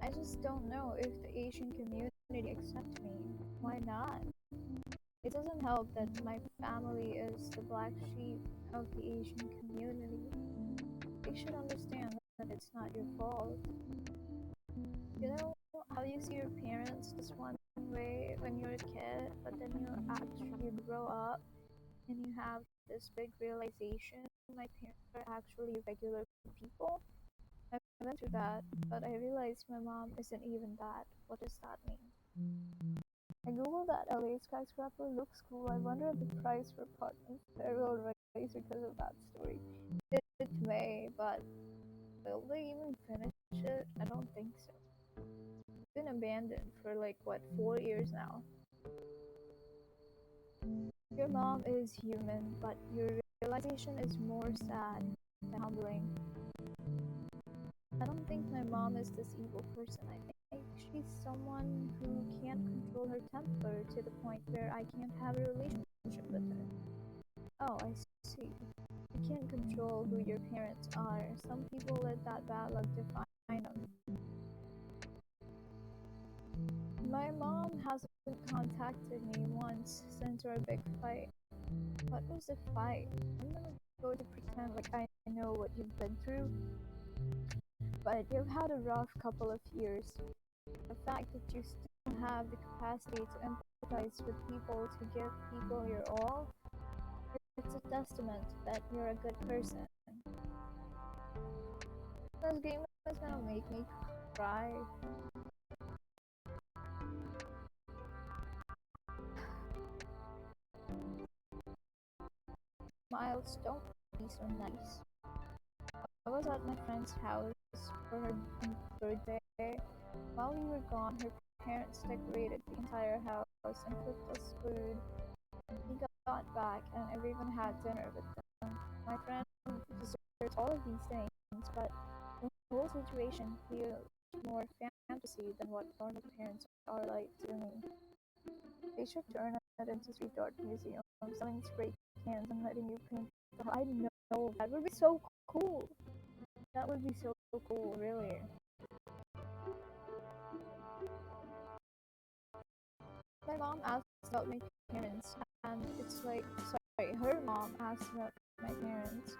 I just don't know if the Asian community accepts me. Why not? It doesn't help that my family is the black sheep of the Asian community. They should understand that it's not your fault. You know how you see your parents this one way when you're a kid, but then you grow up and you have this big realization my parents are actually regular people. I went through that, but I realized my mom isn't even that. What does that mean? I googled that LA skyscraper looks cool. I wonder the price for apartments there will rise because of that story. It may, but will they even finish it? I don't think so. It's been abandoned for like what, 4 years now. Your mom is human, but your realization is more sad than humbling. I don't think my mom is this evil person. I think she's someone who can't control her temper to the point where I can't have a relationship with her. Oh, I see. You can't control who your parents are. Some people let that bad luck define them. My mom hasn't contacted me once since our big fight. What was the fight? I'm not going to pretend like I know what you've been through, but you've had a rough couple of years. The fact that you still have the capacity to empathize with people, to give people your all, it's a testament that you're a good person. This game is gonna make me cry. Miles, don't be so nice. I was at my friend's house for her birthday. While we were gone, her parents decorated the entire house and cooked us food. We got back and everyone had dinner with them. My friend deserves all of these things, but the whole situation feels more fantasy than what normal parents are like to me. They should turn it into street art museum, selling spray cans and letting you paint. I know that would be so cool. That would be so cool, really. My mom asked about my parents, and it's like, sorry, her mom asked about my parents,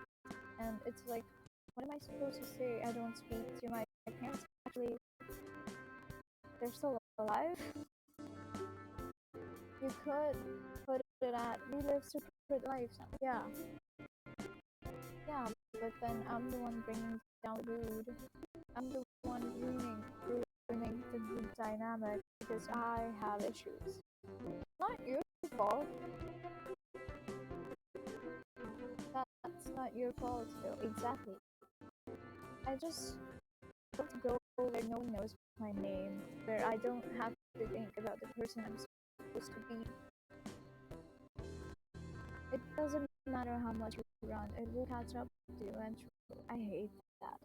and it's like, what am I supposed to say? I don't speak to my parents. Actually, they're still alive. You could put it at, we live separate lives. Yeah, yeah, but then I'm the one bringing down the mood. I'm the one ruining the group dynamic because I have issues. Not your fault. That's not your fault, though. Exactly. I just want to go where no one knows my name, where I don't have to think about the person I'm supposed to be. It doesn't matter how much you run, it will catch up to you eventually. I hate that.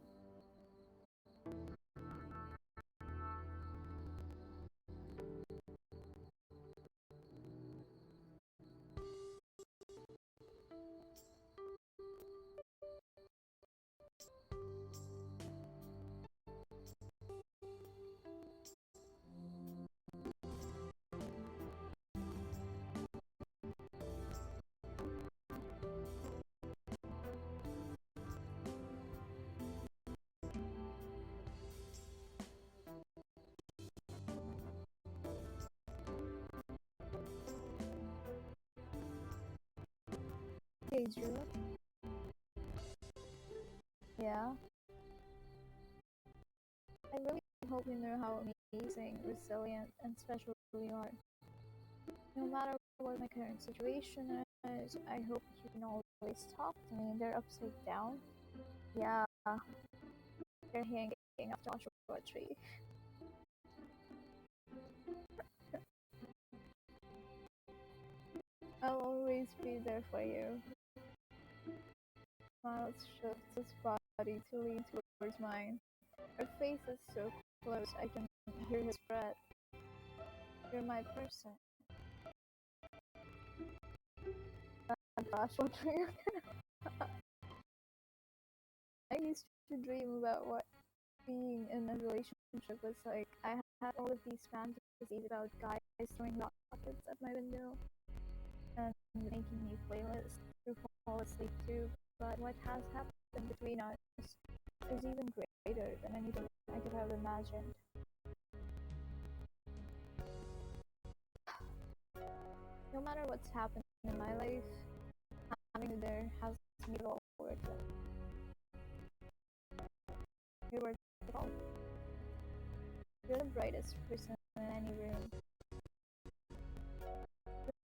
Hey, Drew. Yeah? I really hope you know how amazing, resilient, and special you are. No matter what my current situation is, I hope you can always talk to me. They're upside down. Yeah, they're hanging off Joshua Tree. I'll always be there for you. Miles shifts his body to lean towards mine. Our faces so close I can hear his breath. You're my person. Oh gosh, what dream? I used to dream about what being in a relationship was like. I had all of these fantasies about guys throwing rockets at my window and making me playlists to fall asleep to. But what has happened between us is even greater than anything I could have imagined. No matter what's happened in my life, having you there has made it all worth it. You're worth it all. You're the brightest person in any room.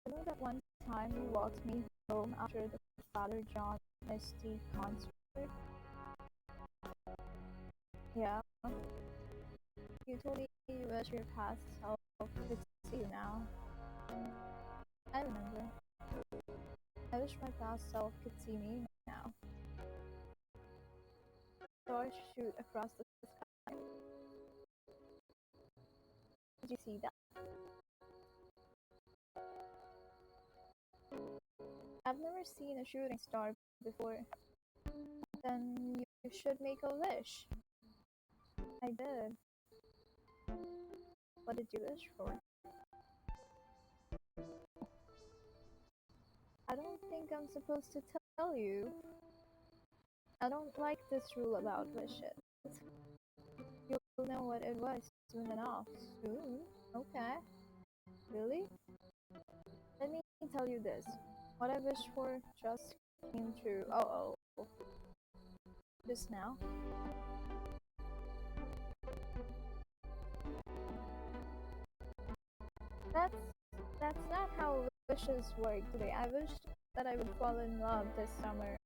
Remember that one time you walked me home after the Father John Misty concert? Yeah. You told me you wish your past self could see you now. I remember. I wish my past self could see me now. Stars shoot across the sky. Did you see that? I've never seen a shooting star before. Then you should make a wish. I did. What did you wish for? I don't think I'm supposed to tell you. I don't like this rule about wishes. You'll know what it was soon enough. Soon? Okay. Really? Let me tell you this. What I wished for just came true. Oh. Just now. That's that's not how wishes work today. I wished that I would fall in love this summer,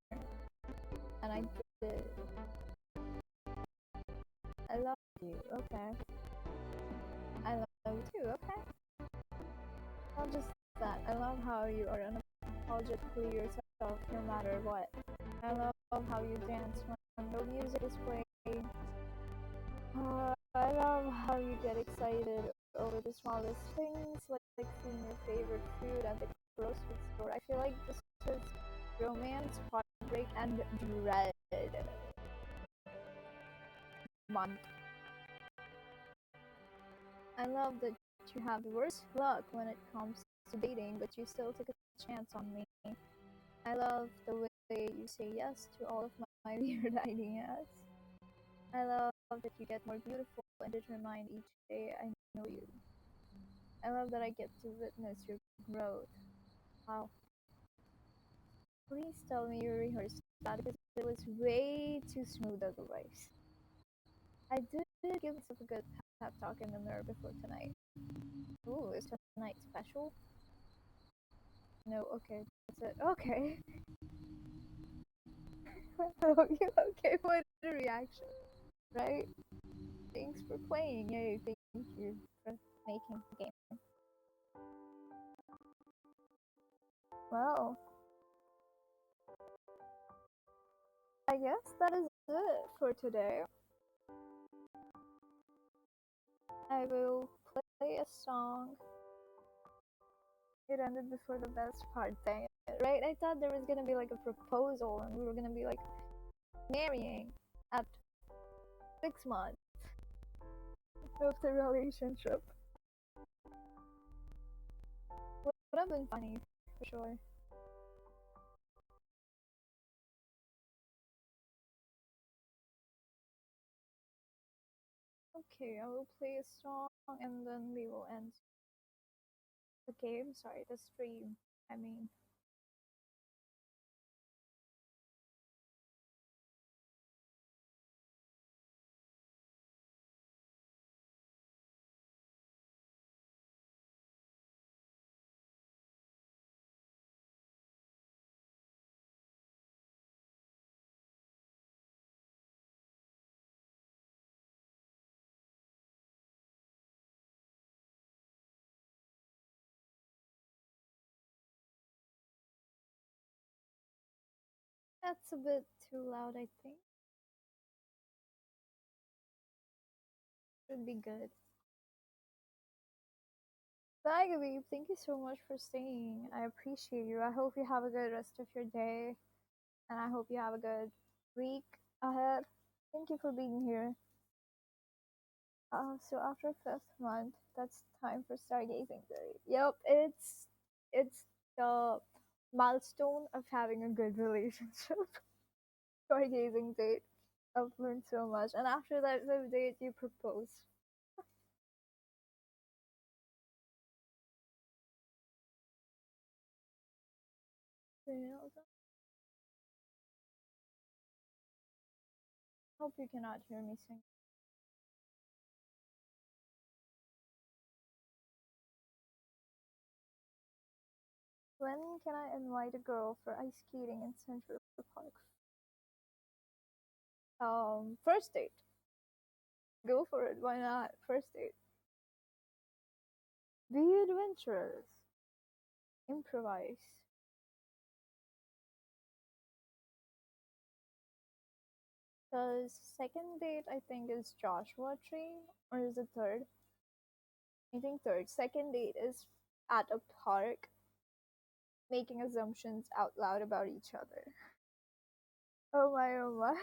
and I did. I love you. Okay. I love you too. Okay. Not just that. I love how you are unapologetically yourself, no matter what. I love how you dance when no music is playing. I love how you get excited over the smallest things, like seeing your favorite food at the grocery store. I feel like this is romance, heartbreak, and dread month. I love that you have the worst luck when it comes to dating, but you still took a chance on me. I love the way you say yes to all of my weird ideas. I love that you get more beautiful and determined each day I know you. I love that I get to witness your growth. Wow. Please tell me you rehearsed that because it was way too smooth otherwise. I did give myself a good pep talk in the mirror before tonight. Ooh, is tonight special? No, okay, that's it. Okay. Okay, what a reaction, right? Thanks for playing. Yay, thank you for making the game. Well, I guess that is it for today. I will play a song. It ended before the best part, dang it. Right? I thought there was gonna be like a proposal and we were gonna be like marrying at 6 months of the relationship. Would have been funny, for sure. Okay, I will play a song and then we will end the game. Sorry, the stream. I mean. That's a bit too loud, I think. Should be good. Bye, Gabe. Thank you so much for staying. I appreciate you. I hope you have a good rest of your day, and I hope you have a good week ahead. Thank you for being here. So after fifth month, that's time for stargazing period. Yep, it's the milestone of having a good relationship. Stargazing date. I've learned so much, and after that fifth date, you propose. You know, hope you cannot hear me sing. When can I invite a girl for ice skating in Central Park? First date. Go for it. Why not? First date. Be adventurous. Improvise. Because second date, I think, is Joshua Tree, or is it third? I think third. Second date is at a park, making assumptions out loud about each other. Oh my, oh my.